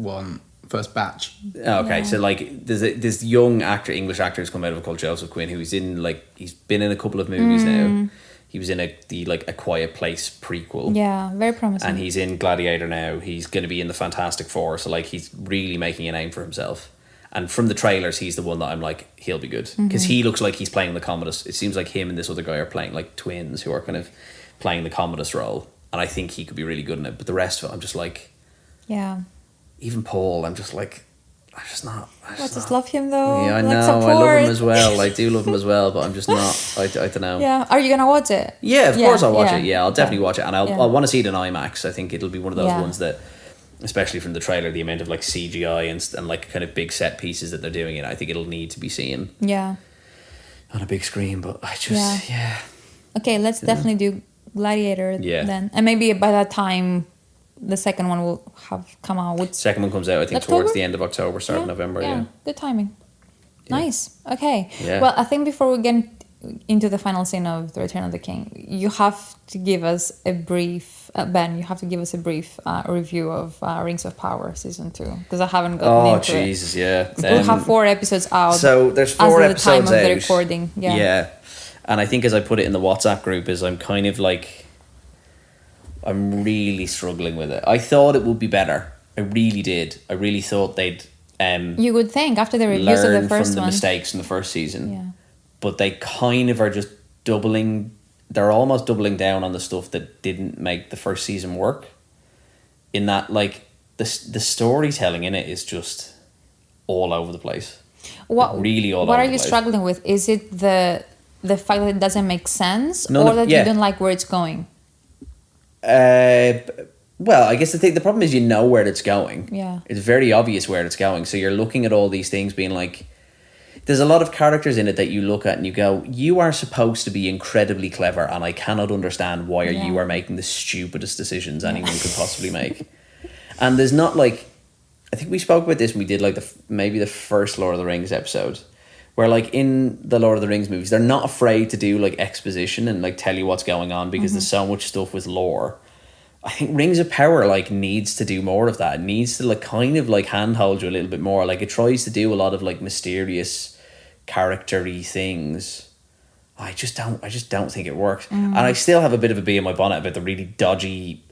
batch. Oh, okay, so like there's this young actor, English actor, who's come out of it called Joseph Quinn, who's he's been in a couple of movies now. He was in A Quiet Place prequel. Yeah, very promising. And he's in Gladiator now. He's going to be in the Fantastic Four, so like he's really making a name for himself. And from the trailers, he's the one that I'm like, he'll be good, because he looks like he's playing the Commodus. It seems like him and this other guy are playing like twins who are kind of playing the Commodus role, and I think he could be really good in it. But the rest of it, I'm just like, yeah. even Paul, I'm just like, I just love him though. Yeah, I like, know. support. I love him as well. I do love him as well, but I'm just not. I don't know. Yeah. Are you gonna watch it? Yeah, of course I'll watch it. Yeah, I'll definitely Yeah. watch it, and I'll want to see it in IMAX. I think it'll be one of those Yeah. ones that, especially from the trailer, the amount of like CGI and like kind of big set pieces that they're doing in, I think it'll need to be seen Yeah. on a big screen. But I just Okay, let's definitely do Gladiator then, and maybe by that time, the second one will have come out. With second one comes out, I think, October? towards the end of October, start of November. Yeah. Good timing. Nice. Okay. Yeah. Well, I think before we get into the final scene of The Return of the King, you have to give us a brief, Ben, you have to give us a brief review of Rings of Power Season 2, because I haven't gotten into Jesus, yeah. it. We'll have 4 episodes out. So there's 4 as of the episodes time of the out. recording. Yeah. And I think as I put it in the WhatsApp group is I'm kind of like, I'm really struggling with it. I thought it would be better. I really did. I really thought they'd you would think after the reviews of the first from the one. mistakes in the first season. Yeah. But they kind of are just they're almost doubling down on the stuff that didn't make the first season work. In that, like, the storytelling in it is just all over the place. What really all What over are the you place. struggling with? Is it the fact that it doesn't make sense, None or of- that yeah. you don't like where it's going? Well, I guess the problem is you know where it's going. Yeah. It's very obvious where it's going. So you're looking at all these things being like, there's a lot of characters in it that you look at and you go, you are supposed to be incredibly clever and I cannot understand why you are making the stupidest decisions anyone could possibly make. And there's not like, I think we spoke about this when we did like maybe the first Lord of the Rings episode, where like in the Lord of the Rings movies, they're not afraid to do like exposition and like tell you what's going on because there's so much stuff with lore. I think Rings of Power like needs to do more of that. It needs to like kind of like handhold you a little bit more. Like it tries to do a lot of like mysterious, character-y things. I just don't think it works. And I still have a bit of a bee in my bonnet about the really dodgy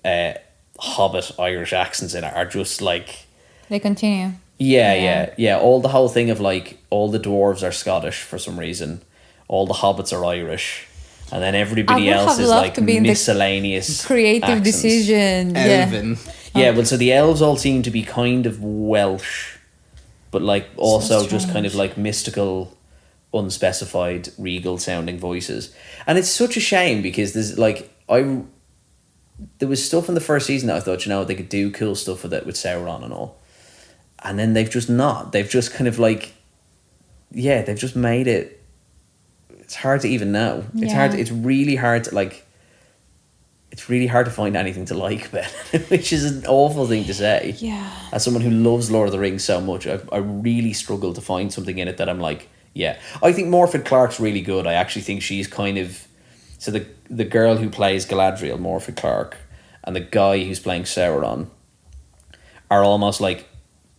Hobbit Irish accents in it are just like, They continue. yeah. All the whole thing of like all the dwarves are Scottish for some reason, all the hobbits are Irish, and then everybody I would else have is loved like to be in the miscellaneous Creative accents. decision. Elven. Yeah, well, so the elves all seem to be kind of Welsh, but like also just kind of like mystical, unspecified, regal sounding voices. And it's such a shame because there's like there was stuff in the first season that I thought, you know, they could do cool stuff with it with Sauron and all. And then they've just not. They've just kind of like, yeah, they've just made it. It's hard to even know. It's hard. It's really hard to like. It's really hard to find anything to like about it, which is an awful thing to say. Yeah. As someone who loves Lord of the Rings so much, I really struggle to find something in it that I'm like, yeah. I think Morfydd Clark's really good. I actually think she's kind of... So the girl who plays Galadriel, Morfydd Clark, and the guy who's playing Sauron are almost like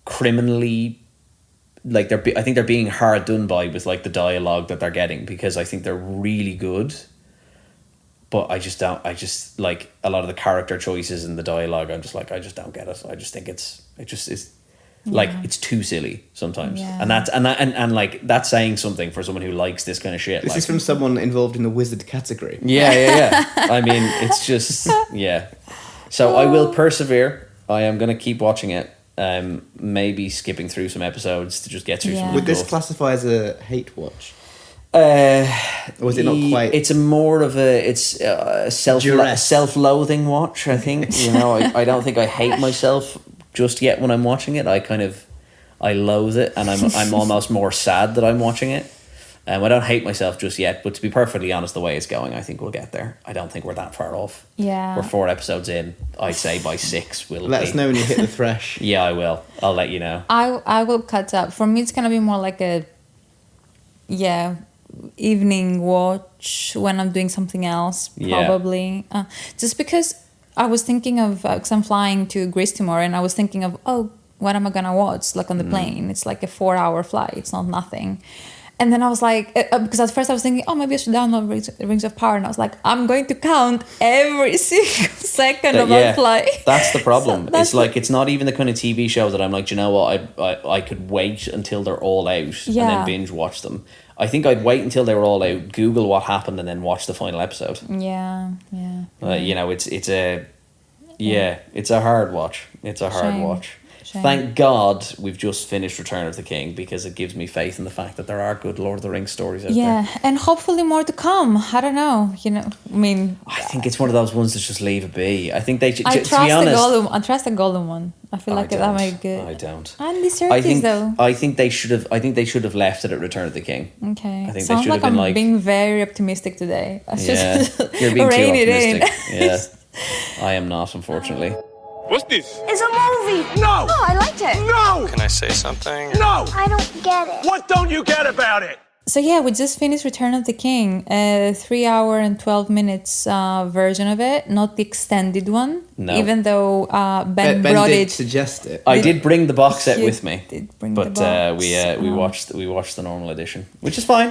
criminally... Like I think they're being hard done by with like the dialogue that they're getting, because I think they're really good. But I just like a lot of the character choices and the dialogue, I'm just like, I just don't get it. I just think it's like it's too silly sometimes. Yeah. And like that's saying something for someone who likes this kind of shit. This like, is from someone involved in the wizard category. Yeah. I mean, it's just So I will persevere. I am gonna keep watching it. Maybe skipping through some episodes to just get through some. Would this stuff. classify as a hate watch? Or is it not quite? It's a more of a self-loathing watch. I think I don't think I hate myself just yet when I'm watching it. I loathe it, and I'm almost more sad that I'm watching it. I don't hate myself just yet, but to be perfectly honest, the way it's going, I think we'll get there. I don't think we're that far off. Yeah. We're 4 episodes in. I'd say by 6 we'll Let us know when you hit the thresh. Yeah, I will. I'll let you know. I will cut up. For me, it's gonna be more like a evening watch when I'm doing something else, probably. Just because I was thinking of, because I'm flying to Greece tomorrow, and I was thinking of, what am I gonna watch? Like on the plane, it's like a 4-hour flight. It's not nothing. And then I was like, because at first I was thinking, maybe I should download Rings of Power. And I was like, I'm going to count every single second of that flight. That's the problem. So it's like, it's not even the kind of TV show that I'm like, do you know what? I could wait until they're all out and then binge watch them. I think I'd wait until they were all out, Google what happened, and then watch the final episode. Yeah. It's a hard watch. It's a hard watch. Shame. Thank God we've just finished Return of the King, because it gives me faith in the fact that there are good Lord of the Rings stories out there. Yeah, and hopefully more to come. I don't know. I think it's one of those ones that just leave it be. I think they should. I trust the golden one. I feel like that might be good. I don't. And the series though. I think they should have left it at Return of the King. Okay. I think Sounds they should like have been I'm being very optimistic today. You're being too rein it in. optimistic. Yeah, I am not, unfortunately. What's this? It's a movie. No! Oh, I liked it. No! Can I say something? No! I don't get it. What don't you get about it? So yeah, we just finished Return of the King, a 3 hour and 12 minutes version of it, not the extended one. No. Even though Ben Ben brought did it. suggest it. I did bring the box set You with me, did bring but the box. we watched the normal edition, which is fine.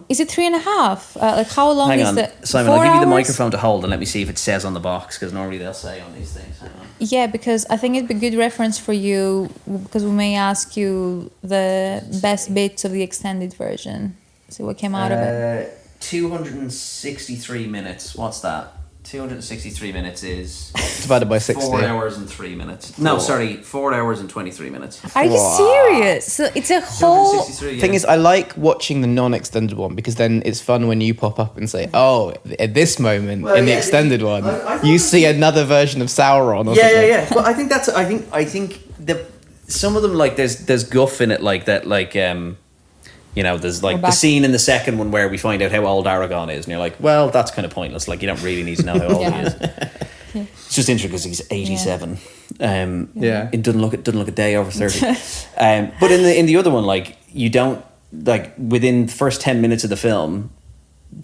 Is it 3.5? Like how long Hang is on, the Simon. 4 I'll give you the hours? microphone to hold and let me see if it says on the box, because normally they'll say on these things. Hang on. Yeah, because I think it'd be good reference for you, because we may ask you the best bits of the extended version. See what came out of it. 263 minutes. What's that? 263 minutes is Divided by 60. 4 hours and 3 minutes. No, sorry, 4 hours and 23 minutes. Are you serious? So it's a whole. 263, Thing is, I like watching the non-extended one because then it's fun when you pop up and say, "Oh, at this moment in the extended one, you see another version of Sauron." Or something. Yeah. Well, I think that's. I think some of them, like there's guff in it, like that, like there's like the scene in the second one where we find out how old Aragorn is, and you're like, well, that's kind of pointless. Like, you don't really need to know how old he is. It's just interesting because he's 87. It doesn't look a day over 30. But in the other one, like, you don't, like, within the first 10 minutes of the film,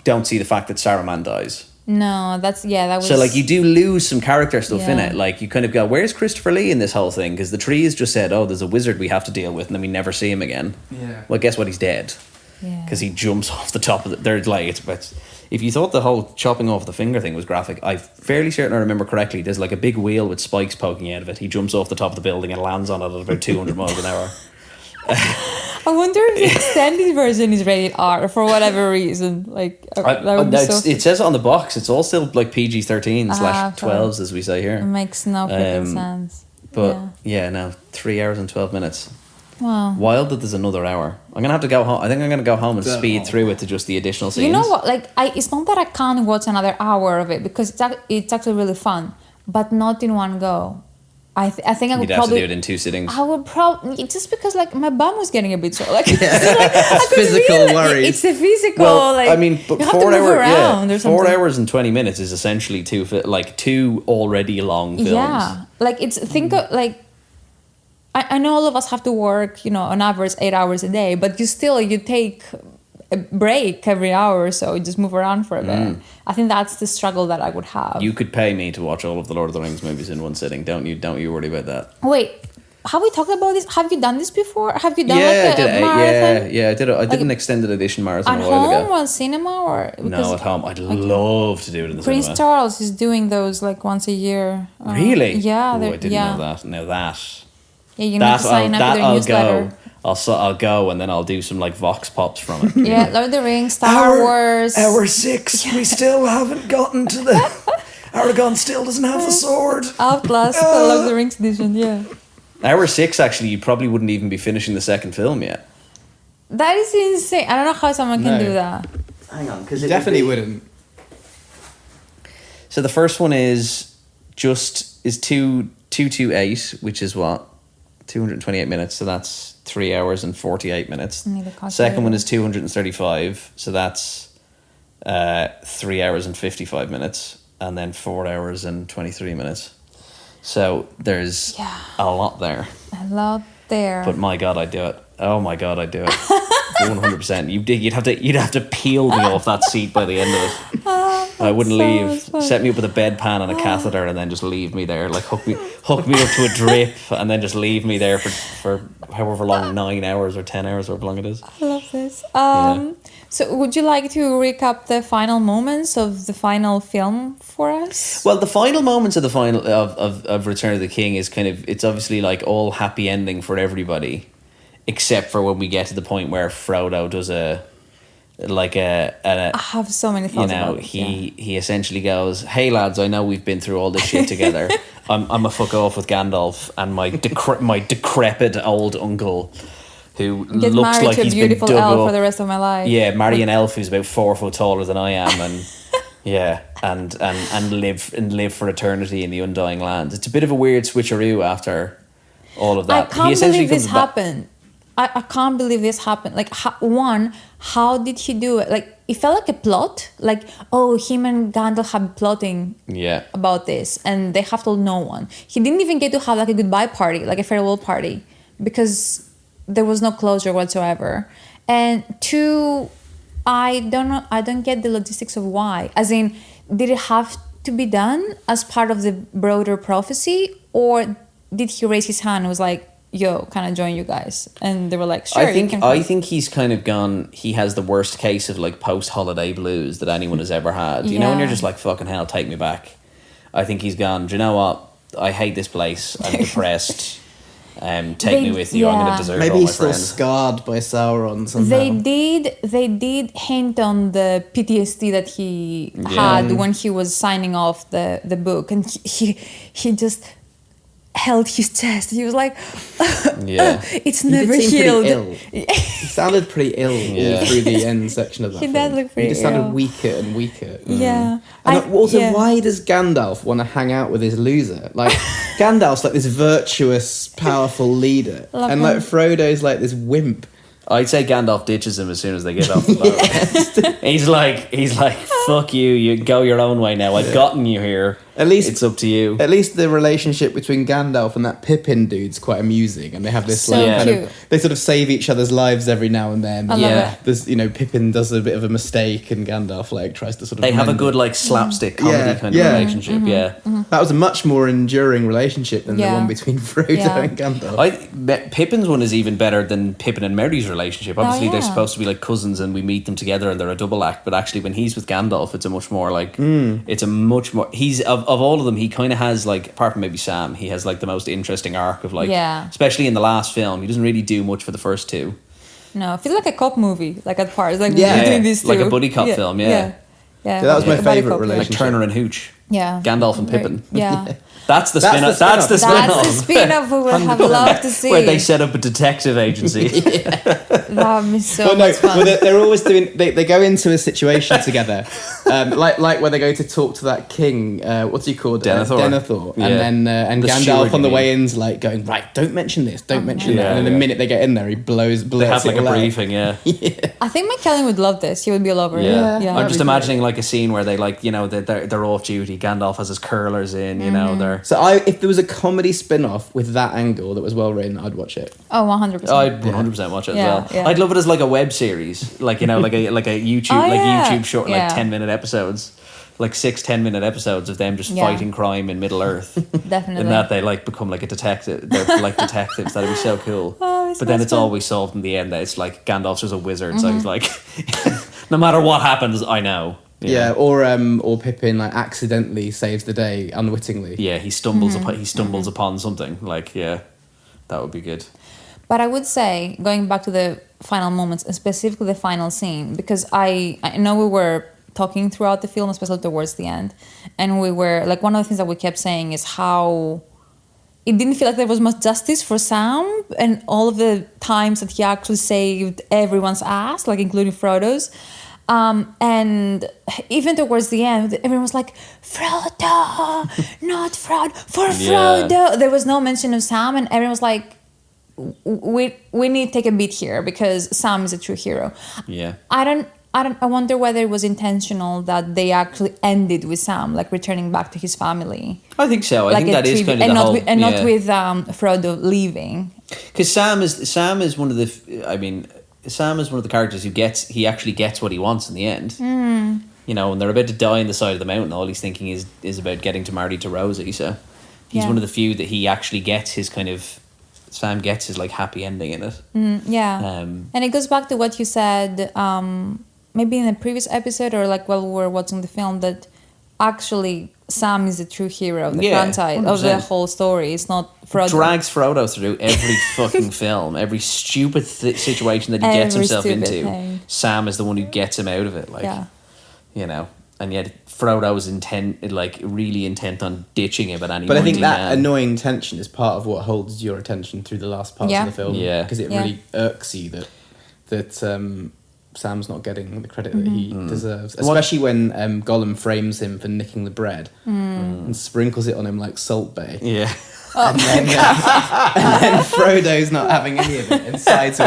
don't see the fact that Saruman dies. No, that was. So, like, you do lose some character stuff in Yeah. it. Like, you kind of go, where's Christopher Lee in this whole thing? Because the trees just said, oh, there's a wizard we have to deal with, and then we never see him again. Yeah. Well, guess what? He's dead. Yeah. Because he jumps off the top of the... There's like, it's, if you thought the whole chopping off the finger thing was graphic, I'm fairly certain I remember correctly, there's like a big wheel with spikes poking out of it. He jumps off the top of the building and lands on it at about 200 miles an hour. I wonder if the extended version is rated R for whatever reason. Like, that would be it says it on the box. It's all still like PG-13/12s, as we say here. It makes no freaking sense. But no, 3 hours and 12 minutes. Wow. Wild that there's another hour. I'm gonna have to go home. I think I'm gonna go home and speed through it to just the additional scenes. You know what? Like, it's not that I can't watch another hour of it, because it's actually really fun, but not in one go. I think I would You'd probably have to do it in 2 sittings. I would probably, just because like my bum was getting a bit sore. Like, Physical worries. It's a physical. Well, like, I mean, but you have to move around or 4 something. hours and 20 minutes is essentially two already long films. Yeah, like think of like. I know all of us have to work, on average 8 hours a day, but you take a break every hour or so, you just move around for a bit. I think that's the struggle that I would have. You could pay me to watch all of the Lord of the Rings movies in one sitting. Don't you worry about that. Wait, have we talked about this? Have you done this before? Have you done I like did a marathon? I did. I did an extended edition marathon At a while home ago. or cinema or No, at home. I'd love to do it in the Prince cinema. Charles is doing those like once a year. Really? Yeah, Ooh, I didn't know that. Now that. Yeah, you need to sign up for their newsletter. I'll go and then I'll do some like vox pops from it. Yeah, Lord of the Rings, Star Wars. Hour 6. We still haven't gotten to the. Aragorn still doesn't have the sword. Outlast, the Lord of the Rings edition. Yeah. Hour 6, actually, you probably wouldn't even be finishing the second film yet. That is insane. I don't know how someone can do that. Hang on, because Definitely wouldn't. So the first one is 228, which is what? 228 minutes, so that's 3 hours and 48 minutes. Second one is 235, so that's 3 hours and 55 minutes, and then 4 hours and 23 minutes. So there's a lot there. A lot there. But my God, I'd do it. Oh my God, I'd do it. 100%. You'd have to peel me off that seat by the end of it. I wouldn't leave. Set me up with a bedpan and a catheter, and then just leave me there. Like hook me up to a drip, and then just leave me there for however long, 9 hours or 10 hours, however long it is. I love this. So would you like to recap the final moments of the final film for us? Well, the final moments of the final of Return of the King is kind of, it's obviously like all happy ending for everybody, except for when we get to the point where Frodo does I have so many thoughts about it. He essentially goes, "Hey lads, I know we've been through all this shit together. I'm a fuck off with Gandalf and my decrepit old uncle, who Get looks married like to a he's been beautiful dug elf up. for the rest of my life. Yeah, marry an elf who's about 4 foot taller than I am, and and live for eternity in the Undying Lands. It's a bit of a weird switcheroo after all of that. I can't believe this happened. I can't believe this happened. Like, how did he do it? Like, it felt like a plot. Like, him and Gandalf have been plotting about this, and they have told no one. He didn't even get to have like a goodbye party, like a farewell party, because there was no closure whatsoever. And 2, I don't know. I don't get the logistics of why. As in, did it have to be done as part of the broader prophecy, or did he raise his hand and was like, yo, can I join you guys? And they were like, sure. I think he's kind of gone, he has the worst case of like post-holiday blues that anyone has ever had. You know, when you're just like, fucking hell, take me back. I think he's gone, do you know what? I hate this place. I'm depressed. Take me with you. I'm going to desert Maybe all my he's still friends. scarred by Sauron somehow. They did hint on the PTSD that he had when he was signing off the book, and he just held his chest. He was like, it's never He did seem healed. pretty ill. He sounded pretty ill all through the end section of that He film. does look pretty He just sounded ill. weaker and weaker. Yeah. And also, why does Gandalf want to hang out with his loser? Like, Gandalf's like this virtuous, powerful leader. And like Frodo's like this wimp. I'd say Gandalf ditches him as soon as they get off the boat. He's like, fuck you, you go your own way now. I've gotten you here. At least it's up to you. At least the relationship between Gandalf and that Pippin dude's quite amusing, and they have this So kind cute. of, they sort of save each other's lives every now and then. I love it. There's, Pippin does a bit of a mistake, and Gandalf like tries to sort of. They have a mend good it. like slapstick comedy kind of relationship. Yeah, That was a much more enduring relationship than the one between Frodo and Gandalf. Pippin's one is even better than Pippin and Merry's relationship. Obviously, they're yeah. supposed to be like cousins, and we meet them together, and they're a double act. But actually, when he's with Gandalf, it's a much more like it's a much more. He's of all of them, he kind of has like, apart from maybe Sam, he has like the most interesting arc of like, especially in the last film, he doesn't really do much for the first two. No, it feels like a cop movie, like at parts, like between these two, like a buddy cop film. Yeah, that was my Like a buddy favourite cop, relationship. like Turner and Hooch. Yeah, Gandalf and Pippin. Yeah. That's the spin-off. That's the spin-off. That's the spin-off we would have loved to see. Where they set up a detective agency. That would be so much fun. Well, they're always doing. They go into a situation together, like where they go to talk to that king. What's he called? Denethor. Yeah. And then The Gandalf steward, on the you way in's like going, right, don't mention this, don't mention that. And then the yeah. minute they get in there, he blurts They have like it a all out. briefing. Yeah. I think McKellen would love this. He would be all over Yeah. it. Yeah. I'm just imagining like a scene where they like, they're off duty. Gandalf has his curlers in. They're. So if there was a comedy spin-off with that angle that was well written, I'd watch it. Oh, 100%. I'd 100% watch it Yeah, as well. yeah. I'd love it as like a web series, like like a YouTube, YouTube short, like 10-minute episodes, like 6-10-minute episodes of them just fighting crime in Middle Earth. Definitely. And that they like become like a detective. They're like detectives. That'd be so cool. But then it's always solved in the end that it's like Gandalf's just a wizard, so he's like, no matter what happens, I know. Yeah, or Pippin like accidentally saves the day unwittingly. Yeah, he stumbles upon something. Like, yeah, that would be good. But I would say, going back to the final moments, and specifically the final scene, because I know we were talking throughout the film, especially towards the end, and we were like, one of the things that we kept saying is how it didn't feel like there was much justice for Sam and all of the times that he actually saved everyone's ass, like including Frodo's. And even towards the end, everyone was like, Frodo, not Frodo, for Frodo. There was no mention of Sam, and everyone was like, we need to take a beat here because Sam is a true hero. Yeah. I wonder whether it was intentional that they actually ended with Sam, like returning back to his family. I think so. I think that is kind of and the not whole... with, and not with Frodo leaving. Because Sam is one of the... I mean... Sam is one of the characters who actually gets what he wants in the end. And they're about to die on the side of the mountain. All he's thinking is about getting to marry to Rosie. So he's one of the few that he actually gets his kind of... Sam gets his like happy ending in it. And it goes back to what you said, maybe in a previous episode or like while we were watching the film, that actually Sam is the true hero of the franchise, 100%. Of the whole story. It's not Frodo. Drags Frodo through every fucking film, every stupid situation that he gets himself into. Thing. Sam is the one who gets him out of it. And yet Frodo is really intent on ditching him at any point. But I think that annoying tension is part of what holds your attention through the last parts of the film. Yeah. Because it really irks you that Sam's not getting the credit that he deserves. Especially when Gollum frames him for nicking the bread and sprinkles it on him like Salt Bay. Yeah. And then Frodo's not having any of it and sides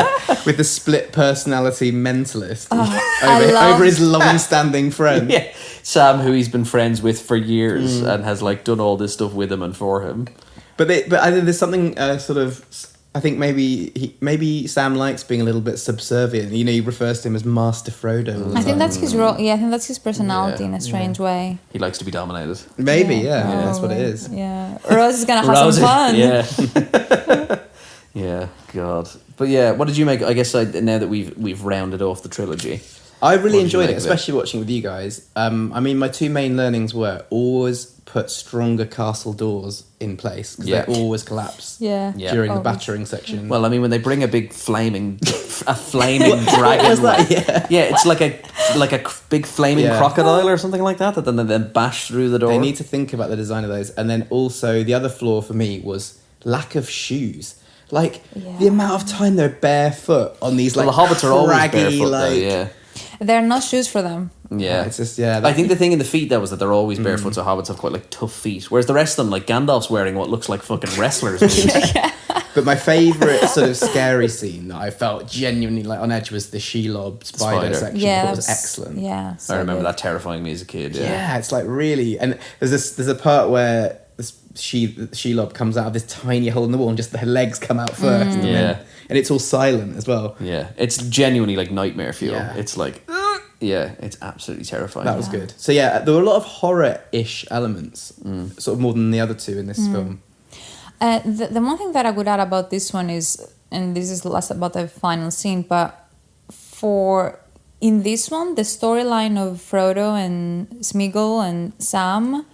with the split personality mentalist over his long-standing friend. Yeah. Sam, who he's been friends with for years and has like done all this stuff with him and for him. But I think there's something sort of I think maybe Sam likes being a little bit subservient. You know, he refers to him as Master Frodo all the I think time. that's his role. Yeah, I think that's his personality Yeah. in a strange way. He likes to be dominated. Maybe, yeah, that's what it probably. is. Yeah, Rose is gonna have some fun. Yeah. Yeah, God. But yeah, what did you make? I guess now that we've rounded off the trilogy. I really What did you enjoyed make it, of it? especially watching with you guys. I mean, my two main learnings were always put stronger castle doors in place because Yeah. they always collapse Yeah. Yeah. during the Always. battering section. Well, I mean, when they bring a big flaming dragon, was that? Yeah. yeah, it's like a big flaming Yeah. crocodile or something like that then bash through the door. They need to think about the design of those. And then also the other flaw for me was lack of shoes. Like the amount of time they're barefoot on these like the hobbits are always craggy, barefoot, though, like, yeah. There are no shoes for them. Yeah, it's just I think the thing in the feet though is that they're always barefoot, so hobbits have quite like tough feet. Whereas the rest of them, like Gandalf's wearing what looks like fucking wrestlers' boots. But my favourite sort of scary scene that I felt genuinely like on edge was the Shelob spider section. Yeah, I thought that it was excellent. Yeah, I remember that terrifying me as a kid. Yeah, it's like really, and there's a part where this Shelob comes out of this tiny hole in the wall and just her legs come out first. And Yeah. and it's all silent as well. Yeah, it's genuinely like nightmare fuel. Yeah. It's like, yeah, it's absolutely terrifying. That was good. So yeah, there were a lot of horror-ish elements, sort of more than the other two in this film. The one thing that I would add about this one is, and this is less about the final scene, but in this one, the storyline of Frodo and Smeagol and Sam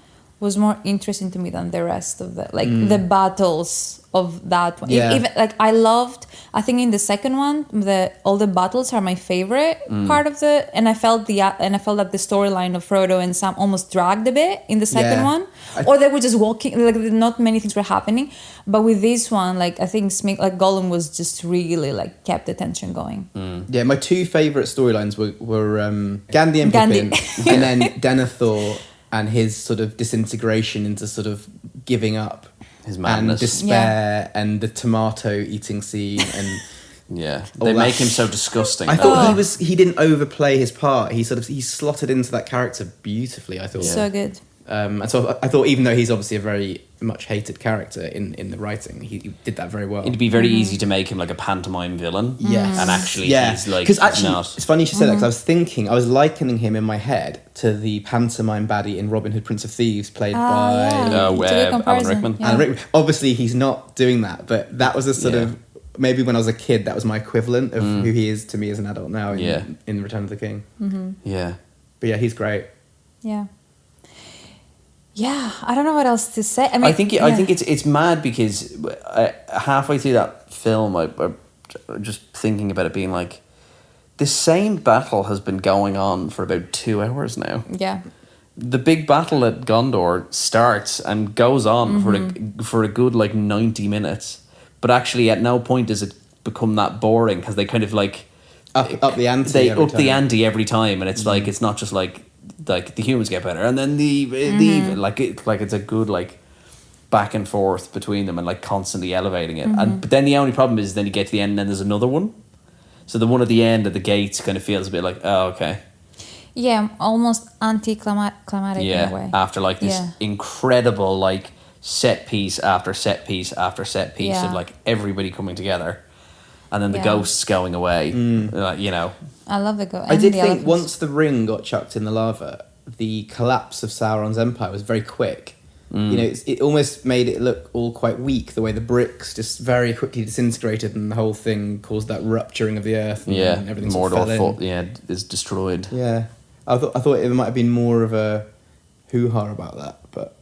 was more interesting to me than the rest of the battles of that one. Yeah. Even like I think in the second one, all the battles are my favorite part of and I felt that the storyline of Frodo and Sam almost dragged a bit in the second one, or they were just walking, like not many things were happening. But with this one, like I think Gollum was just really like kept the tension going. Yeah, my two favourite storylines were Gandhi and Pippin, and then Denethor and his sort of disintegration into sort of giving up. His madness. And despair and the tomato eating scene and Yeah, they make him so disgusting. I thought he didn't overplay his part. He slotted into that character beautifully, I thought. So good. And so I thought even though he's obviously a very much hated character in the writing, he did that very well. It'd be very easy to make him like a pantomime villain. Yes. And actually he's like, because actually not. it's funny you should say that because I was likening him in my head to the pantomime baddie in Robin Hood Prince of Thieves played by It's a good Alan comparison. Rickman. Yeah. Alan Rickman. Obviously he's not doing that, but that was a sort of maybe when I was a kid that was my equivalent of who he is to me as an adult now in Return of the King. Yeah. But yeah, he's great. Yeah. Yeah, I don't know what else to say. I mean, I think it's mad because halfway through that film, I just thinking about it being like, this same battle has been going on for about 2 hours now. Yeah. The big battle at Gondor starts and goes on for a good like 90 minutes, but actually at no point does it become that boring because they kind of like up the ante. They every up the time. ante every time, and it's like it's not just like the humans get better and then the like it's a good like back and forth between them and like constantly elevating it. But then the only problem is then you get to the end and then there's another one. So the one at the end of the gates kind of feels a bit like, oh, okay. Yeah, almost anticlimactic in a way. After like this incredible like set piece after set piece after set piece of like everybody coming together, and then the ghosts going away. You know, I love the ghost. I did think once the ring got chucked in the lava, the collapse of Sauron's empire was very quick. You know, it almost made it look all quite weak, the way the bricks just very quickly disintegrated and the whole thing caused that rupturing of the earth and everything sort of fell in. is destroyed. Yeah. I thought it might have been more of a hoo-ha about that, but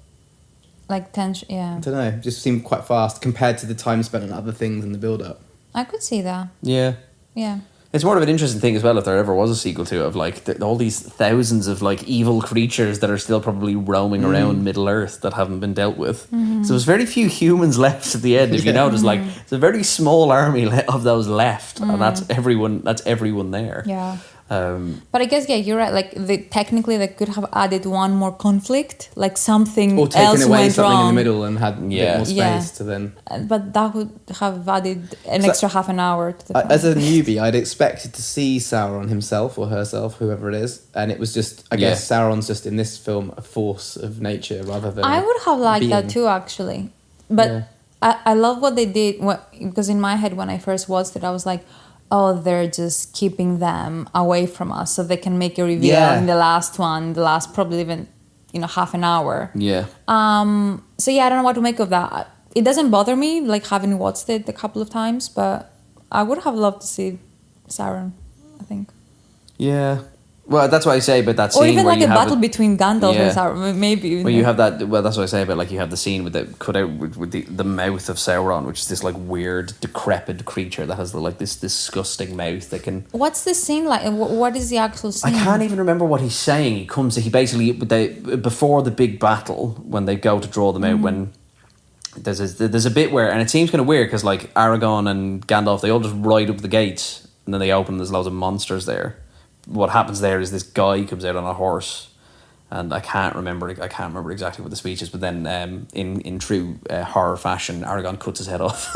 like tension. Yeah, I don't know. It just seemed quite fast compared to the time spent on other things in the build-up. I could see that. Yeah. Yeah. It's more of an interesting thing as well if there ever was a sequel to it, of like all these thousands of like evil creatures that are still probably roaming around Middle Earth that haven't been dealt with. So there's very few humans left at the end. If you notice, like it's a very small army of those left, and that's everyone. That's everyone there. Yeah. But I guess you're right. Like technically, they could have added one more conflict, like something Or taken else away went something wrong. in the middle and had a bit more space to then... But that would have added an extra half an hour to the film. As a newbie, I'd expected to see Sauron himself or herself, whoever it is, and it was just, I guess Sauron's just in this film a force of nature rather than... I would have liked that being. too, actually. But I love what they did because in my head when I first watched it, I was like, oh, they're just keeping them away from us so they can make a reveal in the last one, the last probably even half an hour. Yeah. So yeah, I don't know what to make of that. It doesn't bother me, like having watched it a couple of times, but I would have loved to see Sauron, I think. Yeah. Well, that's what I say about that scene. Or even where like a battle between Gandalf and Sauron, maybe. Well, you have that. Well, that's what I say about like you have the scene with the cut out with the mouth of Sauron, which is this like weird decrepit creature that has like this disgusting mouth that can. What's the scene like? What is the actual scene? I can't even remember what he's saying. He basically before the big battle when they go to draw them out when. There's a bit where, and it seems kind of weird because like Aragorn and Gandalf, they all just ride up the gates and then they open and there's loads of monsters there. What happens there is this guy comes out on a horse, and I can't remember exactly what the speech is, but then in true horror fashion, Aragorn cuts his head off.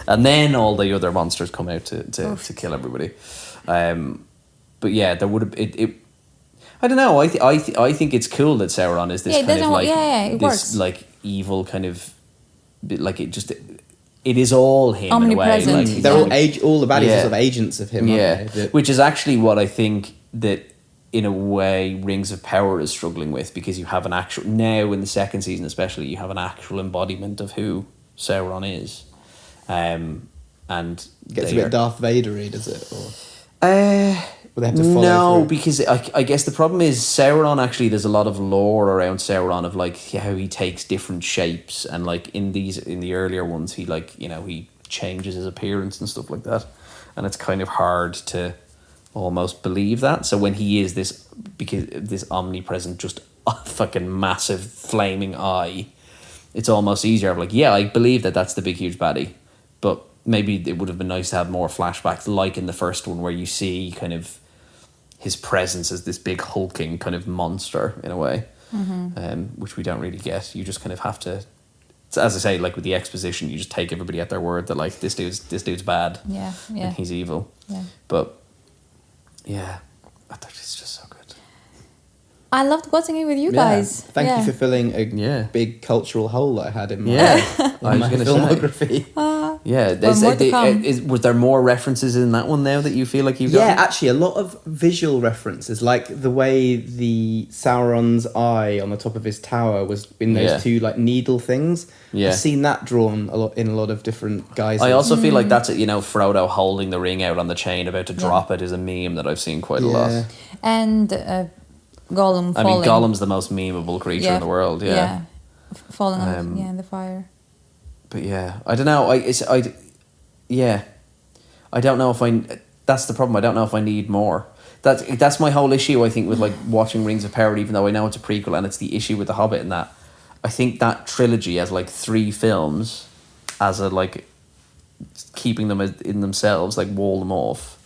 And then all the other monsters come out to kill everybody. But yeah, there would have it I don't know. I think it's cool that Sauron is this kind of like it this works. like evil kind of like it is all him omnipresent. in a way. Like, They're all the baddies are sort of agents of him. Aren't they? Which is actually what I think that in a way Rings of Power is struggling with, because you have an actual now in the second season especially you have an actual embodiment of who Sauron is, and Gets a bit Darth Vader-y, does it? Or they have to follow no, through? because I guess the problem is Sauron actually there's a lot of lore around Sauron of like how he takes different shapes, and like in the earlier ones he like he changes his appearance and stuff like that, and it's kind of hard to almost believe that. So when he is this omnipresent just a fucking massive flaming eye, it's almost easier of like I believe that that's the big huge baddie, but maybe it would have been nice to have more flashbacks like in the first one where you see kind of his presence as this big hulking kind of monster in a way, which we don't really get. You just kind of have to, as I say, like with the exposition, you just take everybody at their word that like this dude's bad, and he's evil. But yeah, I thought it's just so good. I loved watching it with you guys. Thank you for filling a big cultural hole that I had in my, I was going to filmography. Was there more references in that one now that you feel like you've got? Yeah, actually, a lot of visual references, like the way the Sauron's eye on the top of his tower was in those two like needle things. Yeah. I've seen that drawn in a lot lot of different guys. I also feel like that's it. Frodo holding the ring out on the chain, about to drop it, is a meme that I've seen quite a lot. And Gollum falling. I mean, Gollum's the most memeable creature in the world. Yeah. Falling in the fire. But yeah, I don't know. I don't know if that's the problem. I don't know if I need more. That's my whole issue. I think with like watching Rings of Power, even though I know it's a prequel, and it's the issue with The Hobbit, and that I think that trilogy as like 3 films, as a like keeping them in themselves, like wall them off,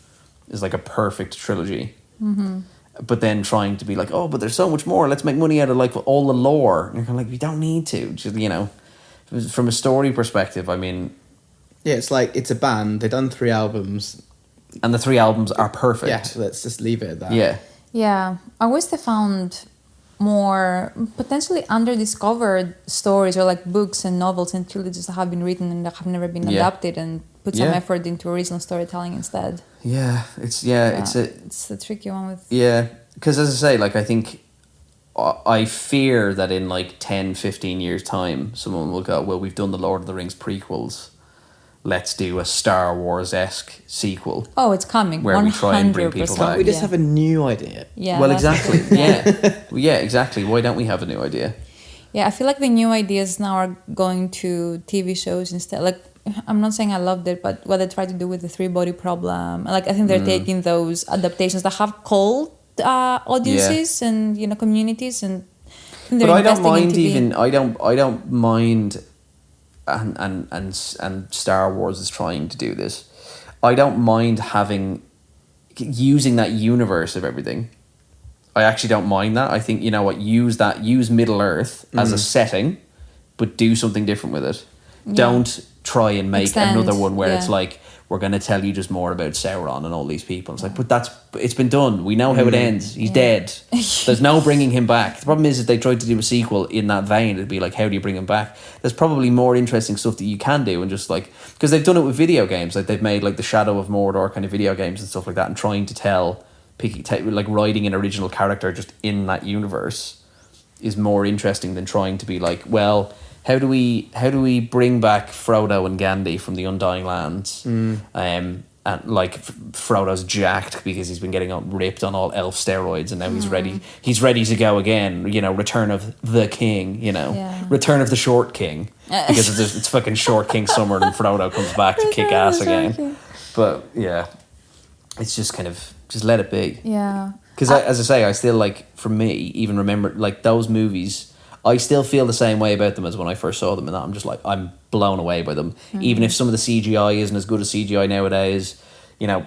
is like a perfect trilogy. Mm-hmm. But then trying to be like, oh, but there's so much more. Let's make money out of like all the lore. And you're kind of like, you don't need to. Just, from a story perspective, I mean, yeah, it's like it's a band. They've done 3 albums, and the 3 albums are perfect. Yeah, let's just leave it at that. Yeah, I wish they found more potentially underdiscovered stories or like books and novels and trilogies that have been written and that have never been adapted, and put some effort into original storytelling instead. Yeah, it's a tricky one with... Yeah, because as I say, like I think I fear that in like 10, 15 years time, someone will go, well, we've done the Lord of the Rings prequels, let's do a Star Wars-esque sequel. Oh, it's coming. Where 100%. We try and bring people back. We just have a new idea. Yeah. Well, exactly. Yeah, exactly. Why don't we have a new idea? Yeah, I feel like the new ideas now are going to TV shows instead. Like, I'm not saying I loved it, but what they try to do with the 3-body problem, like I think they're taking those adaptations that have called audiences and communities, and but I don't mind even. I don't mind. And Star Wars is trying to do this. I don't mind using that universe of everything. I actually don't mind that. I think use Middle Earth as a setting, but do something different with it. Yeah. Don't try and make another one where it's like we're going to tell you just more about Sauron and all these people. It's like, but it's been done. We know how it ends. He's dead. There's no bringing him back. The problem is if they tried to do a sequel in that vein, it'd be like, how do you bring him back? There's probably more interesting stuff that you can do, and just like, because they've done it with video games. Like they've made like the Shadow of Mordor kind of video games and stuff like that, and trying to tell, like writing an original character just in that universe is more interesting than trying to be like, well, how do we bring back Frodo and Gandhi from the Undying Lands? And like Frodo's jacked because he's been getting ripped on all elf steroids, and now he's ready. He's ready to go again. You know, Return of the King. You know, Return of the Short King, because it's fucking Short King Summer, and Frodo comes back to kick ass again. But yeah, it's just kind of just let it be. Yeah. Because as I say, I still like, for me, even remember like those movies, I still feel the same way about them as when I first saw them, and that I'm just like, I'm blown away by them. Even if some of the CGI isn't as good as CGI nowadays, you know,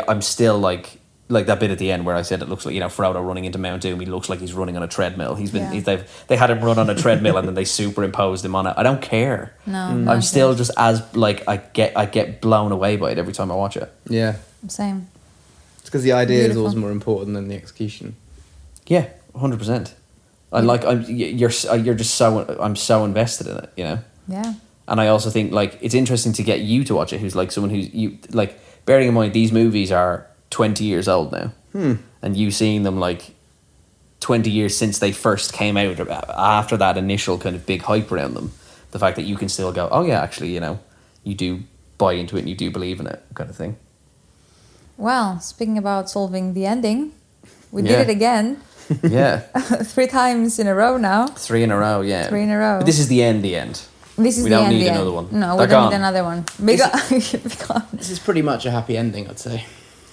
I'm still like that bit at the end where I said it looks like, you know, Frodo running into Mount Doom, he looks like he's running on a treadmill. They had him run on a treadmill and then they superimposed him on it. I don't care. No, I'm still just as like I get blown away by it every time I watch it. Yeah. Same. It's because the idea Beautiful. is always more important than the execution. Yeah, 100%. I'm so invested in it, you know. Yeah. And I also think like it's interesting to get you to watch it, who's like someone who's you like, bearing in mind these movies are 20 years old now, and you seeing them like 20 years since they first came out, after that initial kind of big hype around them. The fact that you can still go, oh yeah, actually, you know, you do buy into it and you do believe in it, kind of thing. Well, speaking about solving the ending, we did it again. Yeah. 3 times in a row now. 3 in a row, yeah. 3 in a row. But this is the end. This is we the don't end. need another one. No, They're we don't gone. need another one. Because This is pretty much a happy ending, I'd say.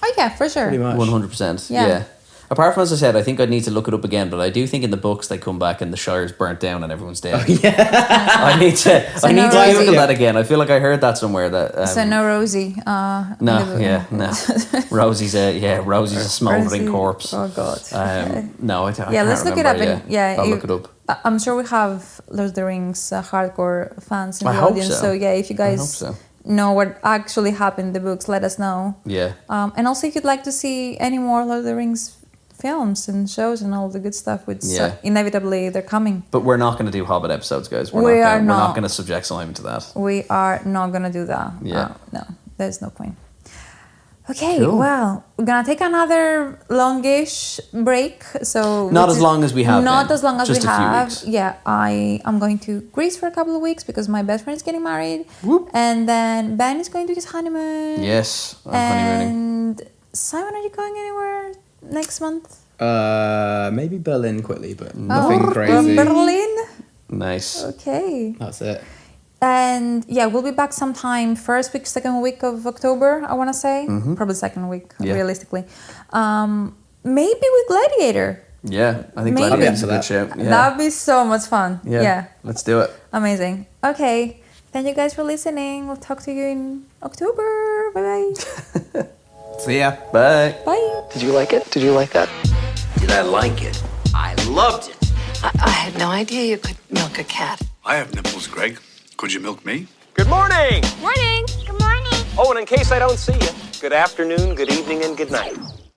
oh yeah, for sure. Pretty much. 100%. Yeah. Yeah. Apart from, as I said, I think I'd need to look it up again, but I do think in the books they come back and the Shire's burnt down and everyone's dead. I need to Google that again. I feel like I heard that somewhere. That So no Rosie. no. Rosie's a smouldering corpse. Oh god. No, I don't. Yeah, I let's can't look it up. remember, I'll look it up. I'm sure we have Lord of the Rings hardcore fans in the I hope audience. so. Yeah, if you guys know what actually happened in the books, let us know. Yeah. And also, if you'd like to see any more Lord of the Rings films and shows and all the good stuff, which inevitably they're coming. But we're not going to do Hobbit episodes, guys. We're not going to subject Simon to that. We are not going to do that. Yeah. No, there's no point. Okay, Cool. well, we're going to take another longish break. So Not as long as we have. Not as long as just we have. a few weeks. Yeah, I'm going to Greece for a couple of weeks because my best friend is getting married. Whoop. And then Ben is going to his honeymoon. Yes, I'm honeymooning. And Simon, are you going anywhere next month? Maybe Berlin quickly, but nothing crazy. Berlin? Nice. Okay. That's it. And yeah, we'll be back sometime first week, second week of October, I want to say. Probably second week, realistically. Maybe with Gladiator. Yeah, I think Maybe. Gladiator's a good show. Yeah. That'd be so much fun. Yeah. Let's do it. Amazing. Okay. Thank you guys for listening. We'll talk to you in October. Bye-bye. See ya. Bye. Bye. Did you like it? Did you like that? Did I like it? I loved it. I had no idea you could milk a cat. I have nipples, Greg. Could you milk me? Good morning. Morning. Good morning. Oh, and in case I don't see you, good afternoon, good evening, and good night.